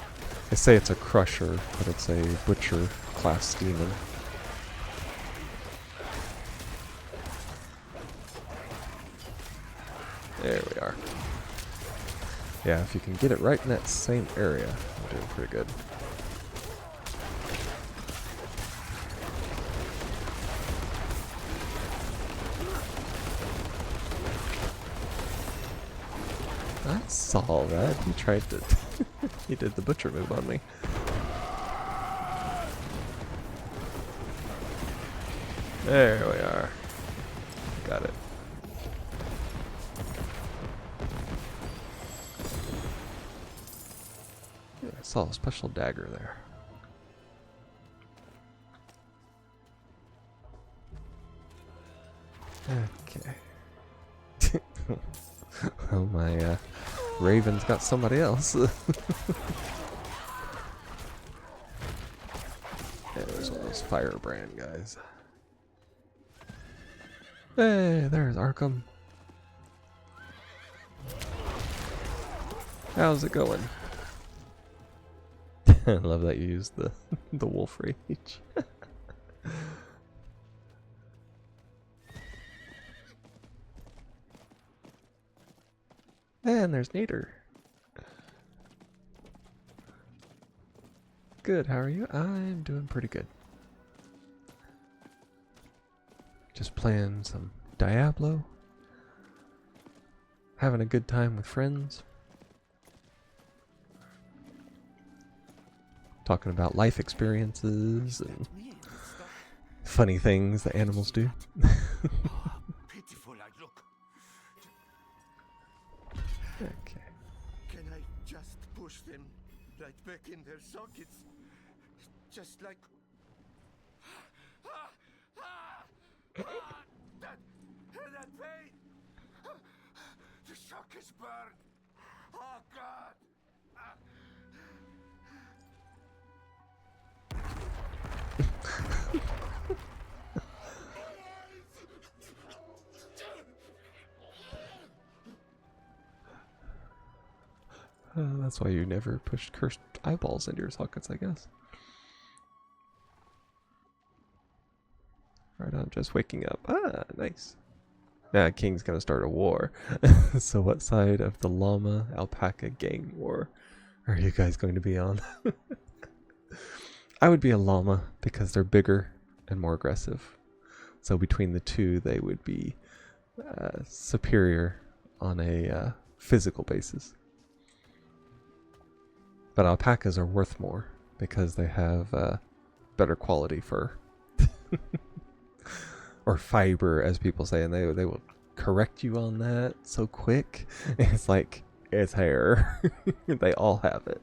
they say it's a crusher, but it's a butcher class demon. There we are. Yeah, if you can get it right in that same area, you're doing pretty good. I saw that. He tried to... he did the butcher move on me. There we are. Got it. Yeah, I saw a special dagger there. Okay. Oh, my raven's got somebody else. Yeah, there's one of those firebrand guys. Hey, there's Arkham. How's it going? I love that you used the wolf rage. And there's Nader. Good, how are you? I'm doing pretty good. Just playing some Diablo. Having a good time with friends. Talking about life experiences and funny things that animals do. Pitiful I look. Okay. Can I just push them right back in their sockets? Just like that pain. The shock is burned. Oh God. That's why you never pushed cursed eyeballs into your sockets, I guess. Right on, just waking up. Ah, nice. Now, King's gonna start a war. So what side of the llama alpaca gang war are you guys going to be on? I would be a llama because they're bigger and more aggressive. So between the two, they would be superior on a physical basis. But alpacas are worth more because they have better quality fur. Or fiber, as people say, and they will correct you on that so quick. It's like, it's hair. They all have it.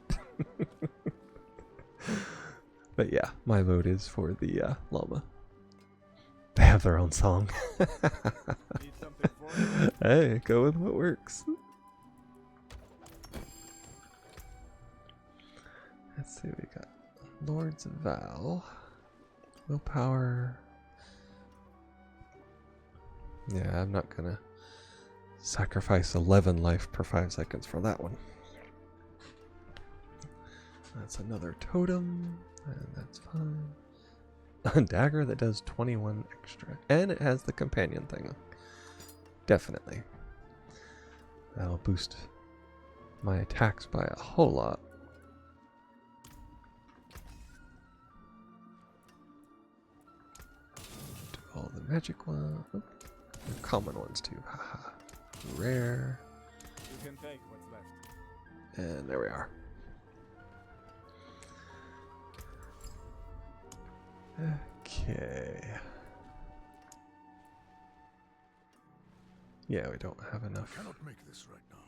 But yeah, my vote is for the llama. They have their own song. Need something for you? Hey, go with what works. Let's see, we got Lord's Vow, Willpower. Yeah, I'm not gonna sacrifice 11 life per 5 seconds for that one. That's another totem, and that's fine. A dagger that does 21 extra, and it has the companion thing. Definitely. That'll boost my attacks by a whole lot. Do all the magic ones. The common ones too. Haha. Rare. You can take what's left. And there we are. Okay. Yeah, we don't have enough. Cannot make this right now.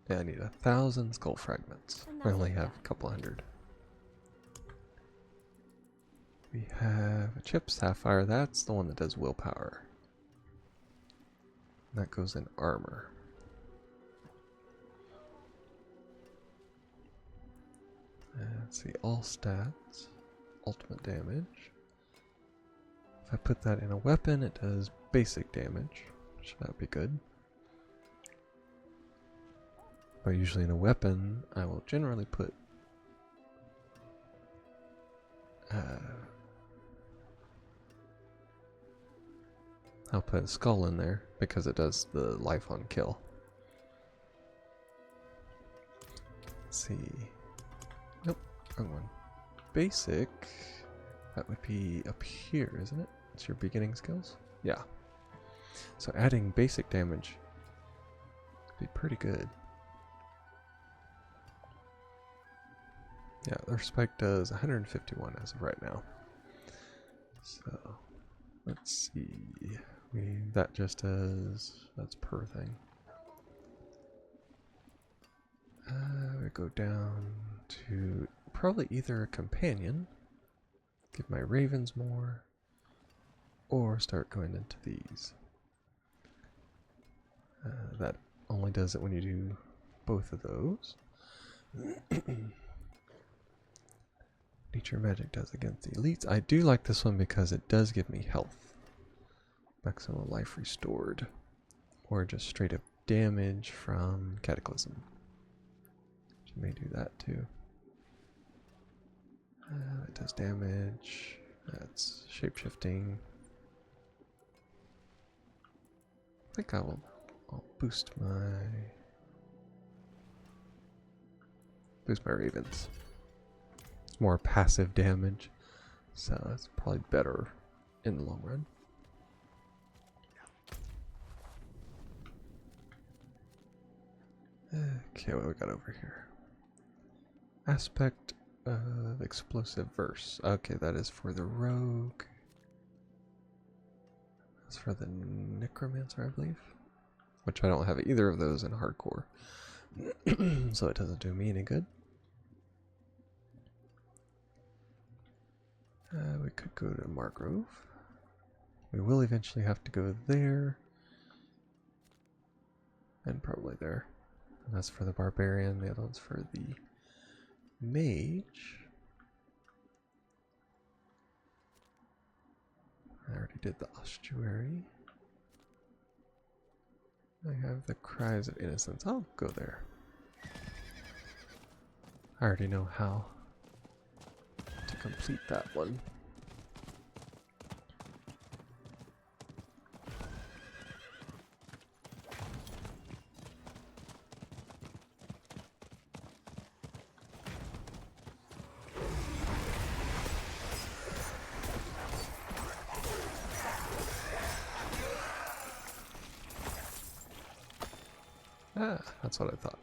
Yeah, I need 1,000 skull fragments. I only have a couple hundred. We have a chip sapphire. That's the one that does willpower. That goes in armor. Let's see, all stats, ultimate damage. If I put that in a weapon, it does basic damage, so that would be good. But usually in a weapon, I will generally put I'll put a skull in there because it does the life on kill. Let's see. Nope, wrong one. Basic. That would be up here, isn't it? It's your beginning skills? Yeah. So adding basic damage would be pretty good. Yeah, their spike does 151 as of right now. So let's see. That just does, that's per thing. We go down to probably either a companion, give my ravens more, or start going into these. That only does it when you do both of those. Nature magic does against the elites. I do like this one because it does give me health. Maximum life restored. Or just straight up damage from Cataclysm. You may do that too. It does damage. That's shapeshifting. I think I'll boost my ravens. It's more passive damage, so it's probably better in the long run. Okay, what we got over here? Aspect of explosive verse. Okay, that is for the rogue. That's for the necromancer, I believe. Which I don't have either of those in hardcore. So it doesn't do me any good. We could go to Margrove. We will eventually have to go there. And probably there. And that's for the barbarian, the other one's for the mage. I already did the ossuary. I have the cries of innocence. I'll go there. I already know how to complete that one. Ah, that's what I thought.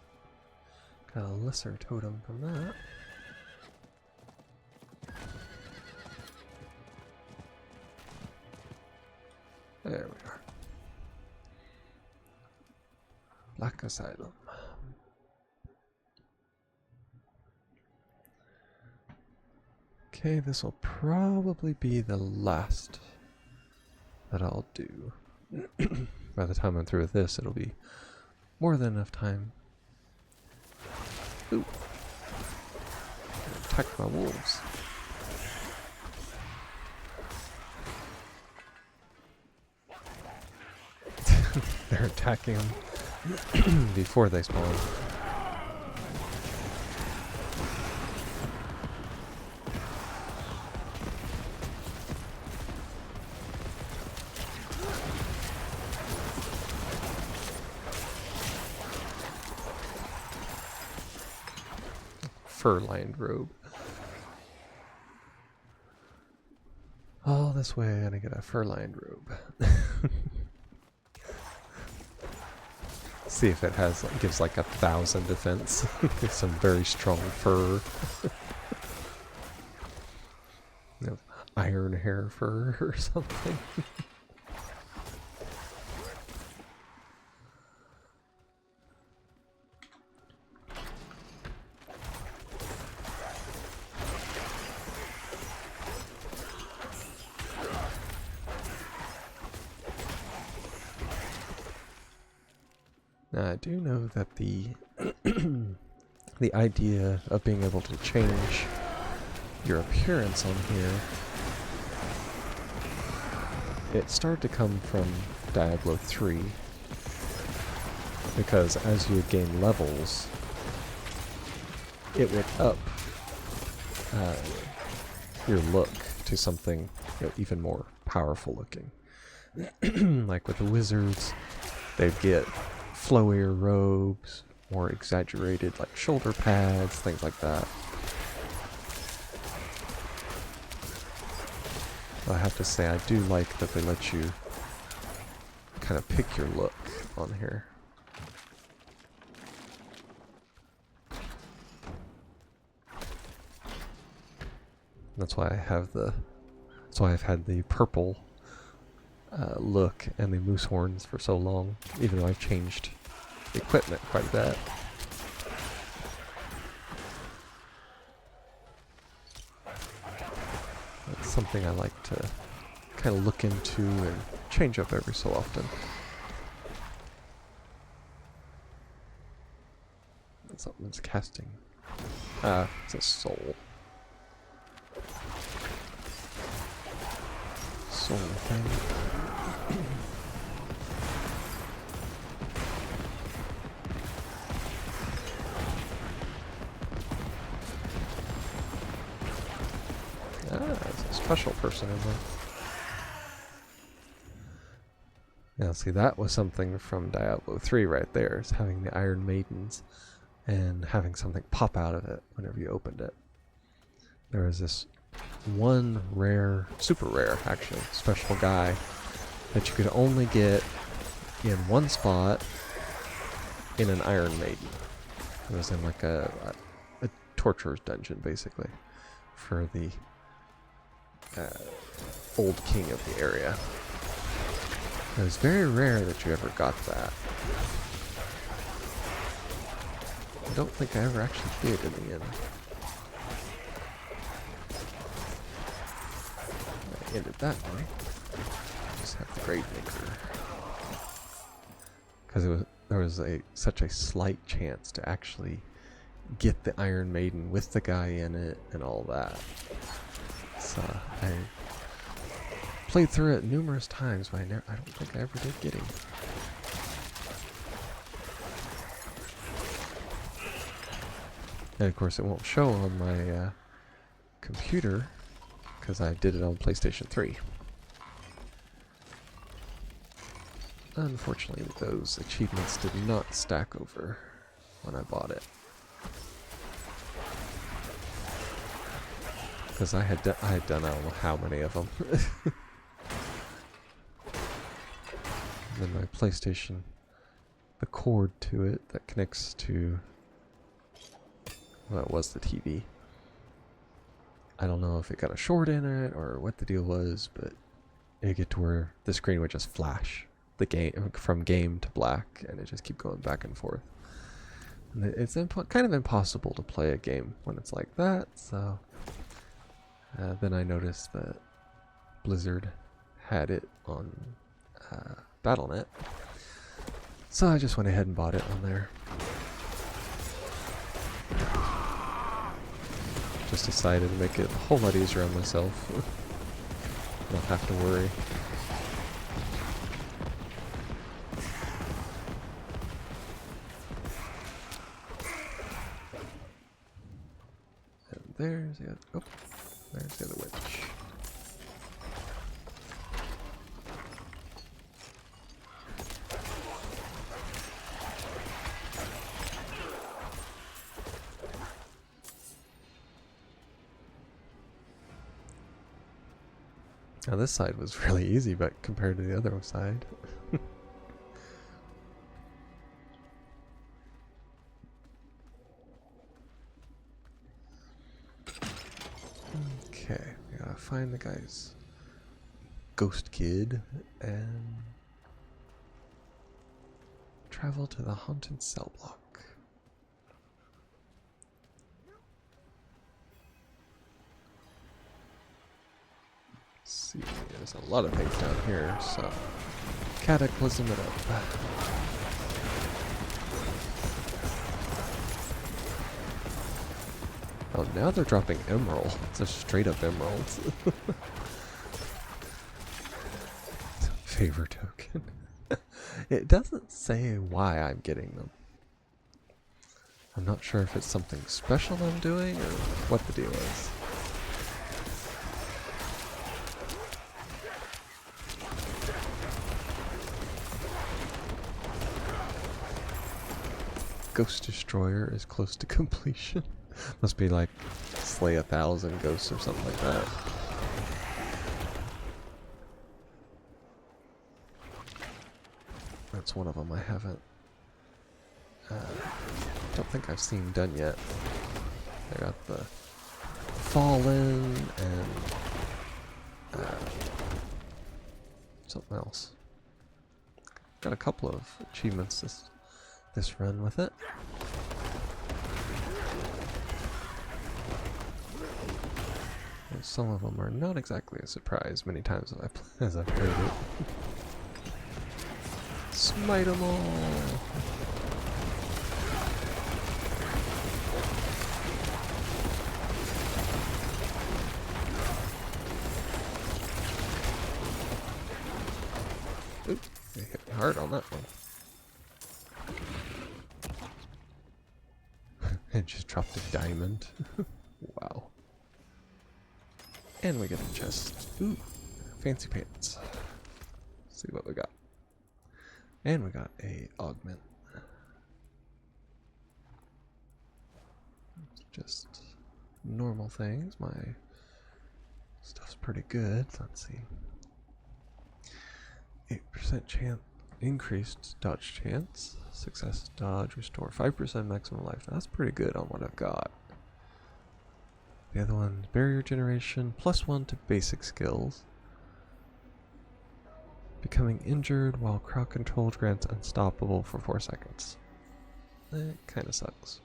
Got a lesser totem from that. There we are. Black Asylum. Okay, this will probably be the last that I'll do. By the time I'm through with this, it'll be more than enough time. Ooh. Attack my wolves. They're attacking them before they spawn. Fur-lined robe. All this way, and I get a fur-lined robe. See if it has gives like 1,000 defense. It's some very strong fur. You know, iron hair fur or something. Now, I do know that the the idea of being able to change your appearance on here, it started to come from Diablo 3, because as you would gain levels, it would up your look to something, you know, even more powerful looking. Like with the wizards, they'd get flowier robes, more exaggerated like shoulder pads, things like that. But I have to say, I do like that they let you kind of pick your look on here. That's why I have the. That's why I've had the purple look and the moose horns for so long, even though I've changed equipment quite a bit. That's something I like to kind of look into and change up every so often. Something's casting. It's a soul. Soul thing. It's a special person in there. Now, see, that was something from Diablo 3 right there, is having the Iron Maidens and having something pop out of it whenever you opened it. There was this one rare, super rare actually, special guy that you could only get in one spot in an Iron Maiden. It was in like a torturer's dungeon, basically, for the old king of the area. It was very rare that you ever got that. I don't think I ever actually did in the end. end it that way. Just have the grade maker. Because there was such a slight chance to actually get the Iron Maiden with the guy in it and all that. So I played through it numerous times, but I don't think I ever did get him. And of course it won't show on my computer because I did it on PlayStation 3. Unfortunately, those achievements did not stack over when I bought it. Because I had done I don't know how many of them. And then my PlayStation, the cord to it that connects to, well, it was the TV. I don't know if it got a short in it or what the deal was, but it get to where the screen would just flash the game from game to black, and it just keep going back and forth. And it's kind of impossible to play a game when it's like that. So then I noticed that Blizzard had it on BattleNet, so I just went ahead and bought it on there. Just decided to make it a whole lot easier on myself. Not have to worry. And there's the other, there's the other witch. Now this side was really easy, but compared to the other side. Okay, we gotta find the guy's ghost kid and travel to the haunted cell block. See, there's a lot of things down here, so cataclysm it up. Oh, now they're dropping emerald. It's a straight up emerald. Favor token. It doesn't say why I'm getting them. I'm not sure if it's something special I'm doing or what the deal is. Ghost Destroyer is close to completion. Must be like slay 1,000 ghosts or something like that. That's one of them I haven't. Don't think I've seen done yet. I got the Fallen and something else. Got a couple of achievements this run with it. And some of them are not exactly a surprise many times as I've heard it. Smite them all! Oop, they hit me hard on that one. And just dropped a diamond. Wow. And we get a chest. Ooh, fancy pants. Let's see what we got. And we got a augment. Just normal things. My stuff's pretty good. Let's see. 8% chance. Increased dodge chance, success dodge, restore 5% maximum life. That's pretty good on what I've got. The other one's barrier generation, +1 to basic skills. Becoming injured while crowd control grants unstoppable for 4 seconds. That kind of sucks.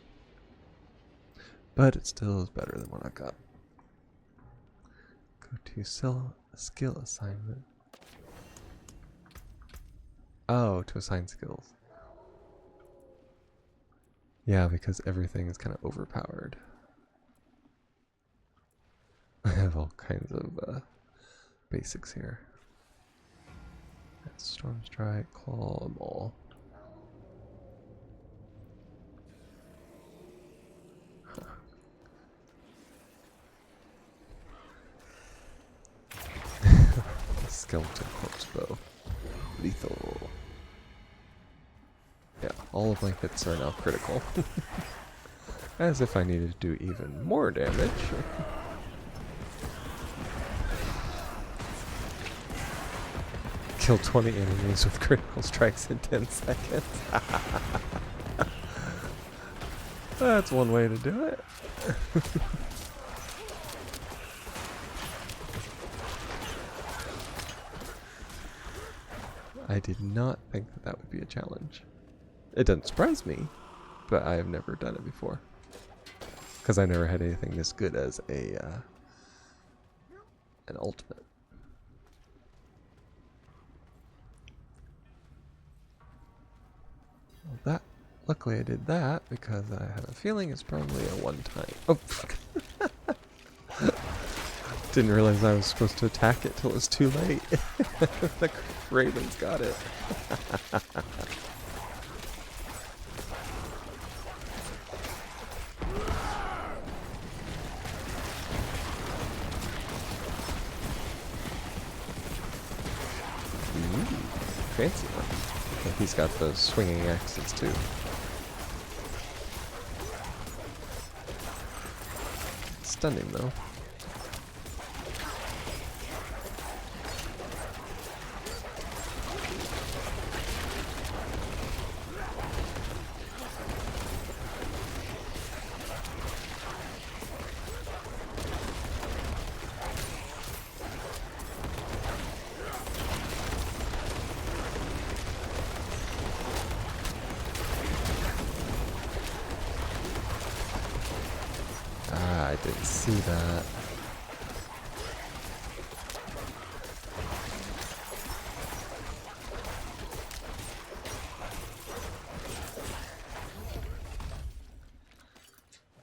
But it still is better than what I got. Go to Skill assignment. Oh, to assign skills. Yeah, because everything is kind of overpowered. I have all kinds of basics here. That's Storm Strike, Claw, Maul. Huh. Skeleton Corpse Bow. Lethal. Yeah, all of my hits are now critical. As if I needed to do even more damage. Kill 20 enemies with critical strikes in 10 seconds. That's one way to do it. I did not think that that would be a challenge. It doesn't surprise me, but I have never done it before. Because I never had anything this good as a an ultimate. Well, that luckily I did that because I have a feeling it's probably a one-time. Oh, didn't realize I was supposed to attack it till it was too late. The Ravens got it. Fancy one. And he's got those swinging axes too. Stunned him though. I didn't see that.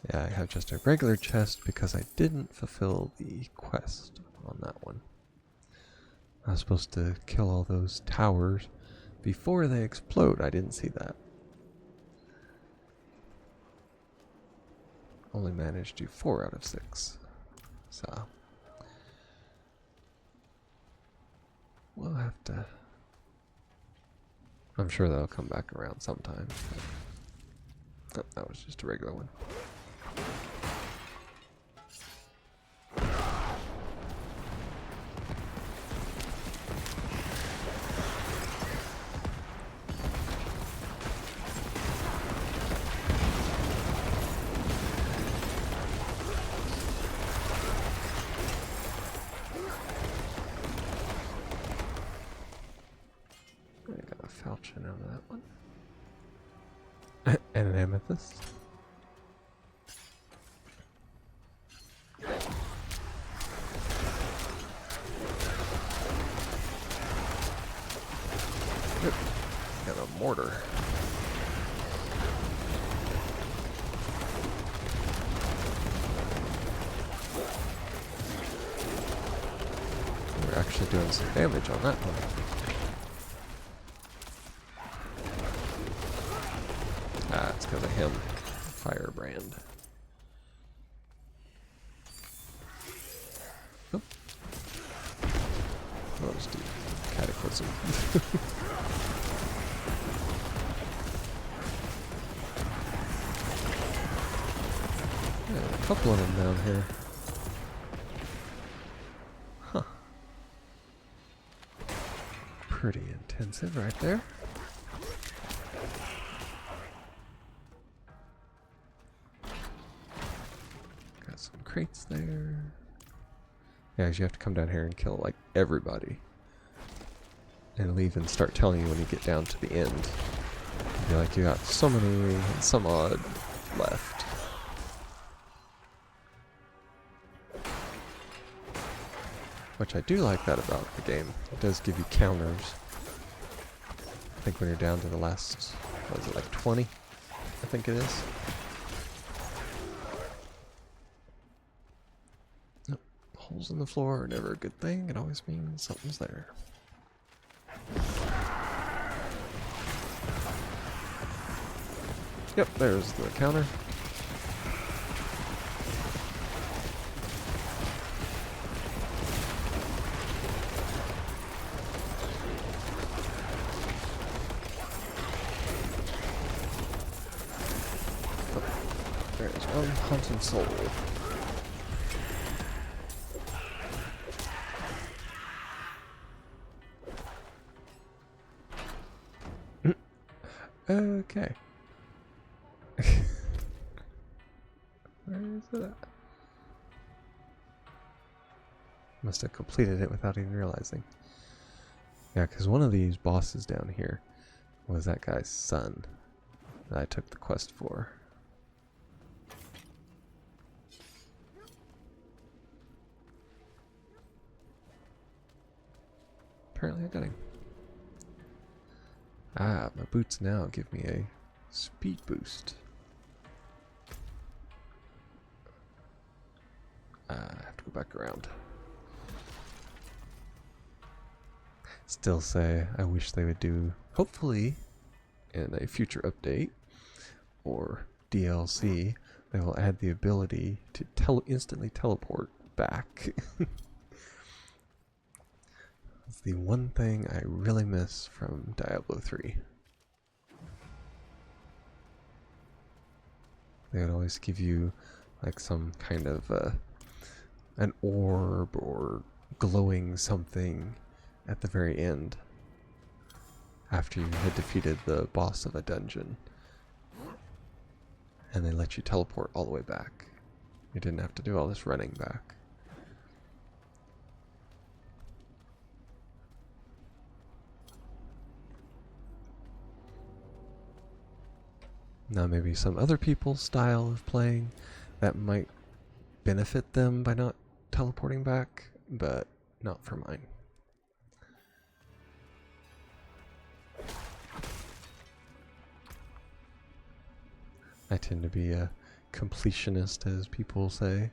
Yeah, I have just a regular chest because I didn't fulfill the quest on that one. I was supposed to kill all those towers before they explode. I didn't see that. Only managed to do 4 out of 6. So we'll have to. I'm sure that'll come back around sometime. Oh, that was just a regular one. Falchion out of that one. And an amethyst. Yep. Got a mortar. We're actually doing some damage on that one. Ah, it's because of him. Firebrand. Oh. I'll just do Cataclysm. Yeah, a couple of them down here. Huh. Pretty intensive right there. Some crates there. Yeah, 'cause you have to come down here and kill like everybody. And it'll even start telling you when you get down to the end. You're like, you got so many and some odd left. Which I do like that about the game. It does give you counters. I think when you're down to the last, what is it, like 20? I think it is. Nope. Holes in the floor are never a good thing. It always means something's there. Yep, there's the counter. There's one haunted soul. Okay. Where is it at? Must have completed it without even realizing. Yeah, because one of these bosses down here was that guy's son that I took the quest for. Apparently I got him. Ah, my boots now give me a speed boost. I have to go back around. Still say I wish they would do, hopefully in a future update or DLC, they will add the ability to instantly teleport back. It's the one thing I really miss from Diablo 3. They would always give you like some kind of an orb or glowing something at the very end after you had defeated the boss of a dungeon, and they let you teleport all the way back. You didn't have to do all this running back. Now maybe some other people's style of playing that might benefit them by not teleporting back, but not for mine. I tend to be a completionist, as people say.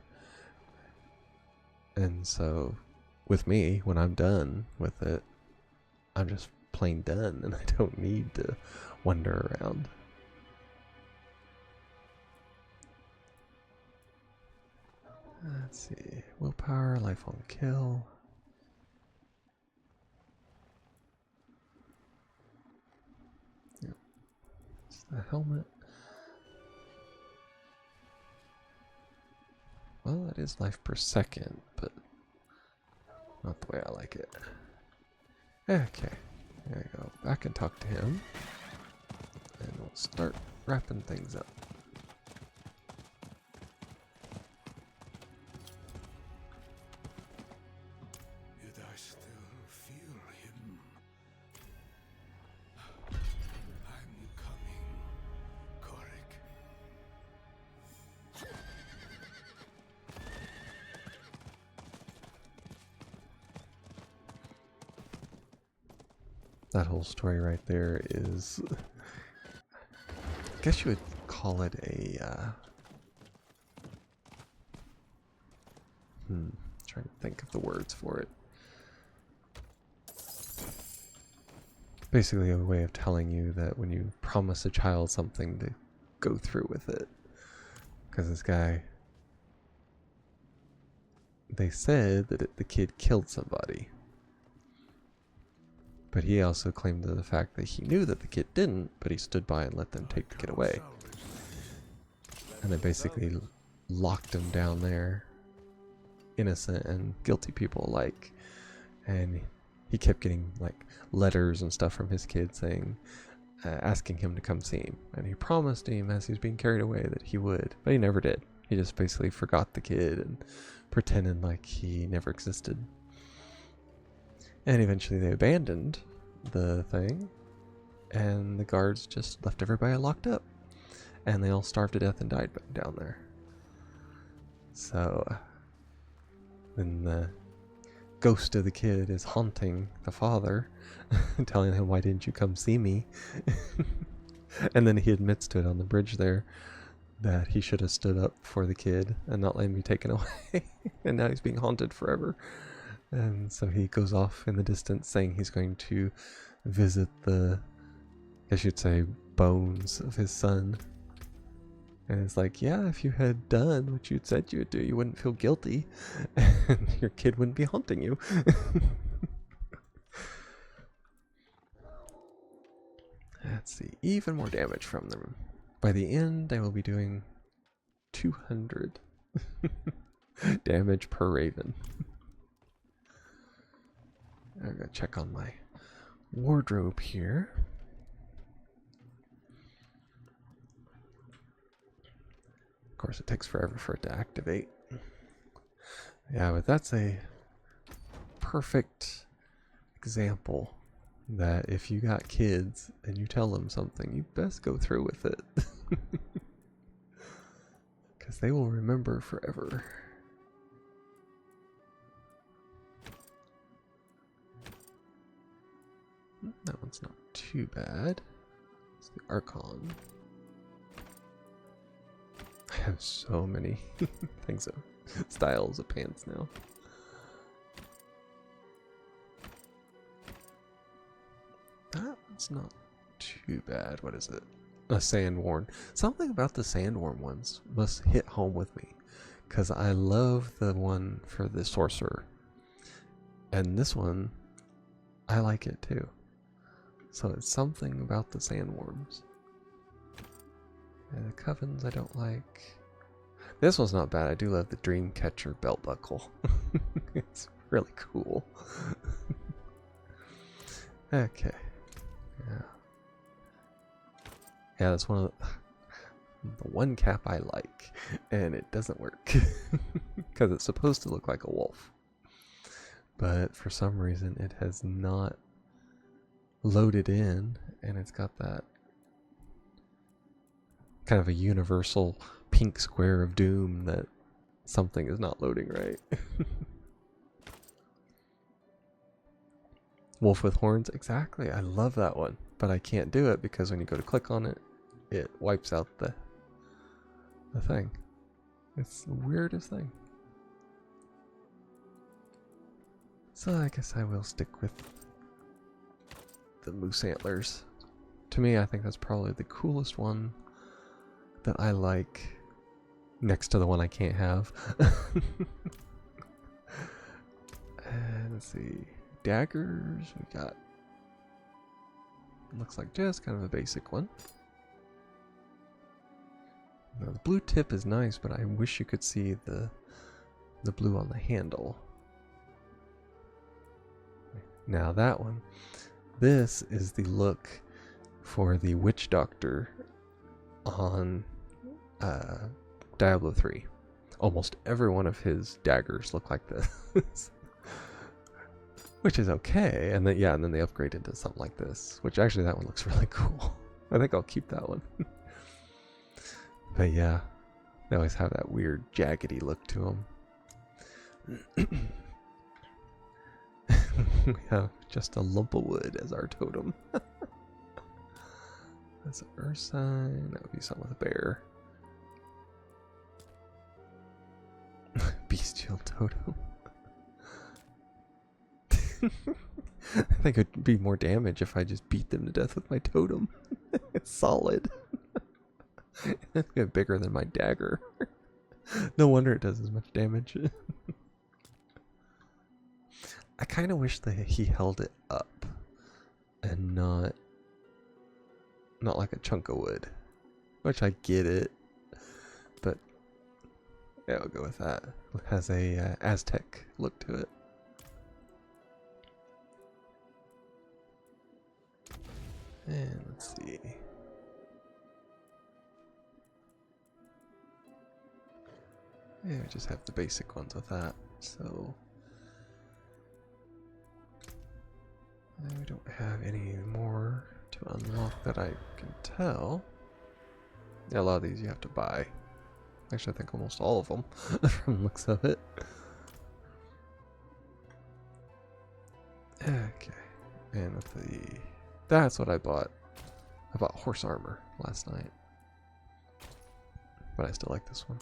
And so, with me, when I'm done with it, I'm just plain done, and I don't need to wander around. Let's see. Willpower, life on kill. Yep. It's the helmet. Well, that is life per second, but not the way I like it. Okay. There we go. Back and talk to him. And we'll start wrapping things up. Yet I still feel him. I'm coming, Korik. That whole story right there is, I guess you would call it a, trying to think of the words for it. Basically a way of telling you that when you promise a child something, to go through with it. Because this guy, they said that the kid killed somebody. But he also claimed the fact that he knew that the kid didn't, but he stood by and let them take the kid away. And they basically locked him down there, innocent and guilty people alike. And he kept getting like letters and stuff from his kid saying, asking him to come see him. And he promised him as he was being carried away that he would, but he never did. He just basically forgot the kid and pretended like he never existed. And eventually they abandoned the thing, and the guards just left everybody locked up. And they all starved to death and died down there. So then ghost of the kid is haunting the father, telling him, "Why didn't you come see me?" And then he admits to it on the bridge there that he should have stood up for the kid and not let him be taken away. And now he's being haunted forever. And so he goes off in the distance saying he's going to visit the, I should say, bones of his son. And it's like, yeah, if you had done what you'd said you would do, you wouldn't feel guilty. And your kid wouldn't be haunting you. Let's see, even more damage from them. By the end, I will be doing 200 damage per raven. I'm gonna check on my wardrobe here. Of course, it takes forever for it to activate. Yeah, but that's a perfect example that if you got kids and you tell them something, you best go through with it. Because they will remember forever. That one's not too bad. It's the Archon. I have so many things of styles of pants now. That one's not too bad. What is it? A Sandworn. Something about the Sandworn ones must hit home with me. Because I love the one for the Sorcerer. And this one, I like it too. So it's something about the Sandworms. And the Covens I don't like. This one's not bad. I do love the Dreamcatcher belt buckle. It's really cool. Okay. Yeah. Yeah, that's one of the one cap I like. And it doesn't work. Because it's supposed to look like a wolf. But for some reason it has not loaded in. And it's got that kind of a universal pink square of doom that something is not loading right. Wolf with horns, exactly. I love that one, but I can't do it because when you go to click on it, it wipes out the thing. It's the weirdest thing. So I guess I will stick with the moose antlers. To me, I think that's probably the coolest one that I like, next to the one I can't have. And let's see, daggers, we got, looks like just kind of a basic one. Now the blue tip is nice, but I wish you could see the blue on the handle. Now that one, this is the look for the Witch Doctor on Diablo 3. Almost every one of his daggers look like this. Which is okay, and then and then they upgraded to something like this, which actually that one looks really cool. I think I'll keep that one. But yeah, they always have that weird jaggedy look to them. We have just a lump of wood as our totem. That's an earth sign. That would be something with a bear. Bestial totem. I think it'd be more damage if I just beat them to death with my totem. It's solid. It's bigger than my dagger. No wonder it does as much damage. I kind of wish that he held it up and not like a chunk of wood, which I get it, but yeah, I'll go with that. It has a Aztec look to it. And let's see. Yeah, we just have the basic ones with that, so we don't have any more to unlock that I can tell. Yeah, a lot of these you have to buy. Actually, I think almost all of them from the looks of it. And with that's what I bought. I bought horse armor last night. But I still like this one.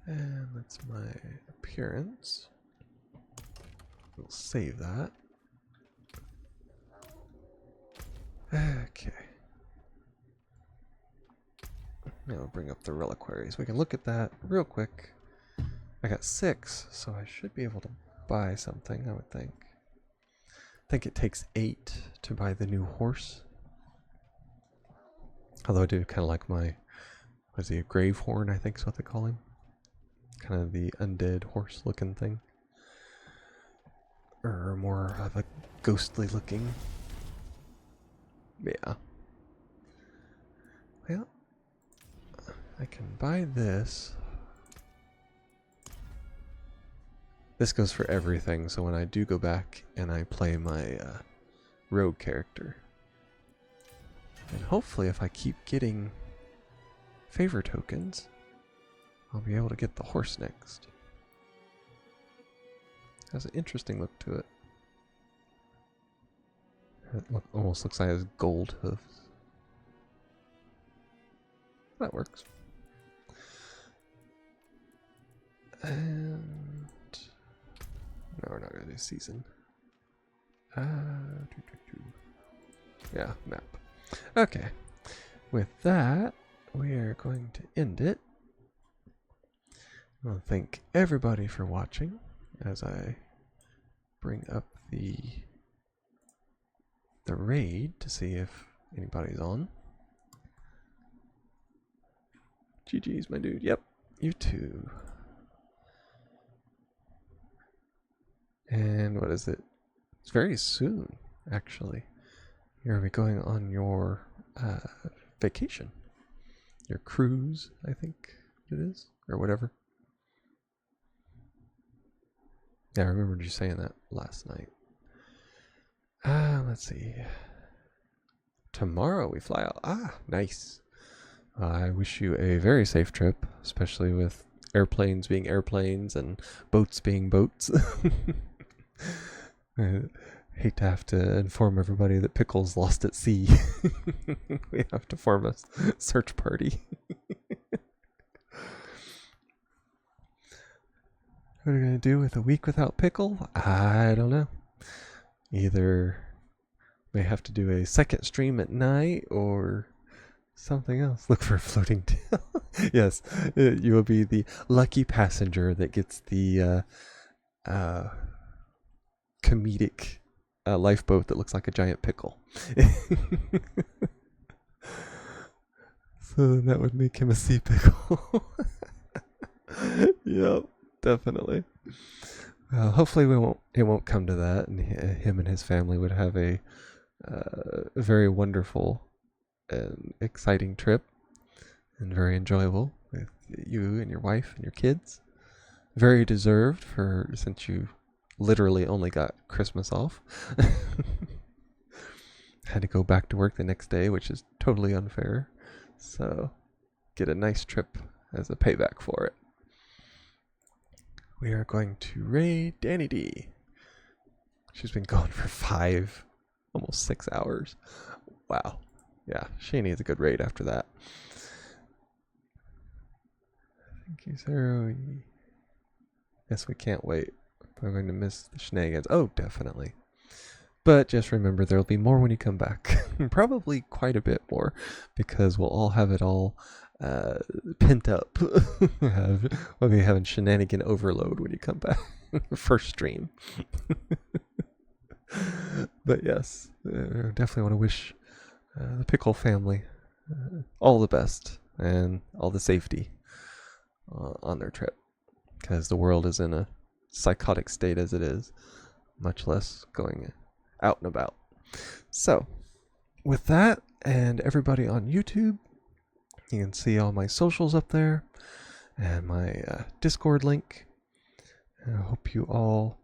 And that's my appearance. We'll save that. Okay. Now we'll bring up the reliquaries. We can look at that real quick. I got 6, so I should be able to buy something, I would think. I think it takes 8 to buy the new horse. Although I do kind of like my, what is he, a grave horn, I think is what they call him. Kind of the undead horse looking thing. Or more of a ghostly looking. Yeah. Well, I can buy this. This goes for everything, so when I do go back and I play my rogue character, and hopefully if I keep getting favor tokens, I'll be able to get the horse next. Has an interesting look to it. It almost looks like it has gold hooves. That works. And no, we're not gonna do season. Yeah, map. Okay. With that, we are going to end it. I want to thank everybody for watching as I bring up the raid to see if anybody's on. GG's, my dude. Yep, you too. And what is it? It's very soon, actually. You're going to be going on your vacation. Your cruise, I think it is. Or whatever. Yeah, I remembered you saying that last night. Let's see. Tomorrow we fly out. Nice. I wish you a very safe trip, especially with airplanes being airplanes and boats being boats. I hate to have to inform everybody that Pickle's lost at sea. We have to form a search party. What are we going to do with a week without Pickle? I don't know. Either may have to do a second stream at night or something else. Look for a floating tail. Yes, you will be the lucky passenger that gets the comedic lifeboat that looks like a giant pickle. So that would make him a sea pickle. Yep, definitely. Hopefully it won't come to that, and him and his family would have a very wonderful and exciting trip, and very enjoyable with you and your wife and your kids. Very deserved since you literally only got Christmas off. Had to go back to work the next day, which is totally unfair. So get a nice trip as a payback for it. We are going to raid Danny D. She's been gone for 5, almost 6 hours. Wow. Yeah, she needs a good raid after that. Thank you, Sarah. Yes, we can't wait. I'm going to miss the shenanigans. Oh, definitely. But just remember, there'll be more when you come back. Probably quite a bit more, because we'll all have it all pent up. We'll be having shenanigan overload when you come back. First stream. But yes, definitely want to wish the Pickle family all the best and all the safety on their trip, because the world is in a psychotic state as it is, much less going out and about. So with that, and everybody on YouTube, you can see all my socials up there and my Discord link. And I hope you all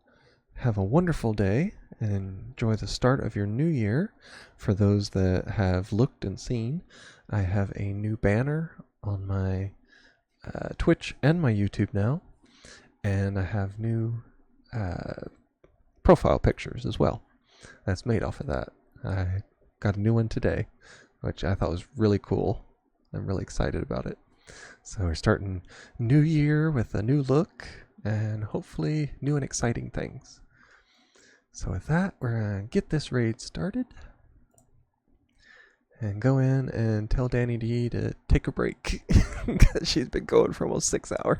have a wonderful day and enjoy the start of your new year. For those that have looked and seen, I have a new banner on my Twitch and my YouTube now, and I have new profile pictures as well. That's made off of that. I got a new one today, which I thought was really cool. I'm really excited about it. So we're starting new year with a new look and hopefully new and exciting things. So with that, we're going to get this raid started and go in and tell Danny D to take a break because she's been going for almost 6 hours.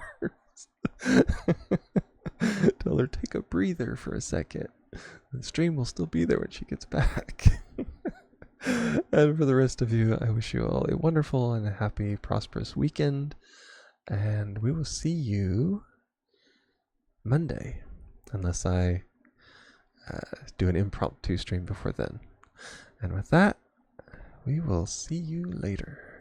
Tell her take a breather for a second. The stream will still be there when she gets back. And for the rest of you, I wish you all a wonderful and a happy, prosperous weekend. And we will see you Monday, unless I do an impromptu stream before then. And with that, we will see you later.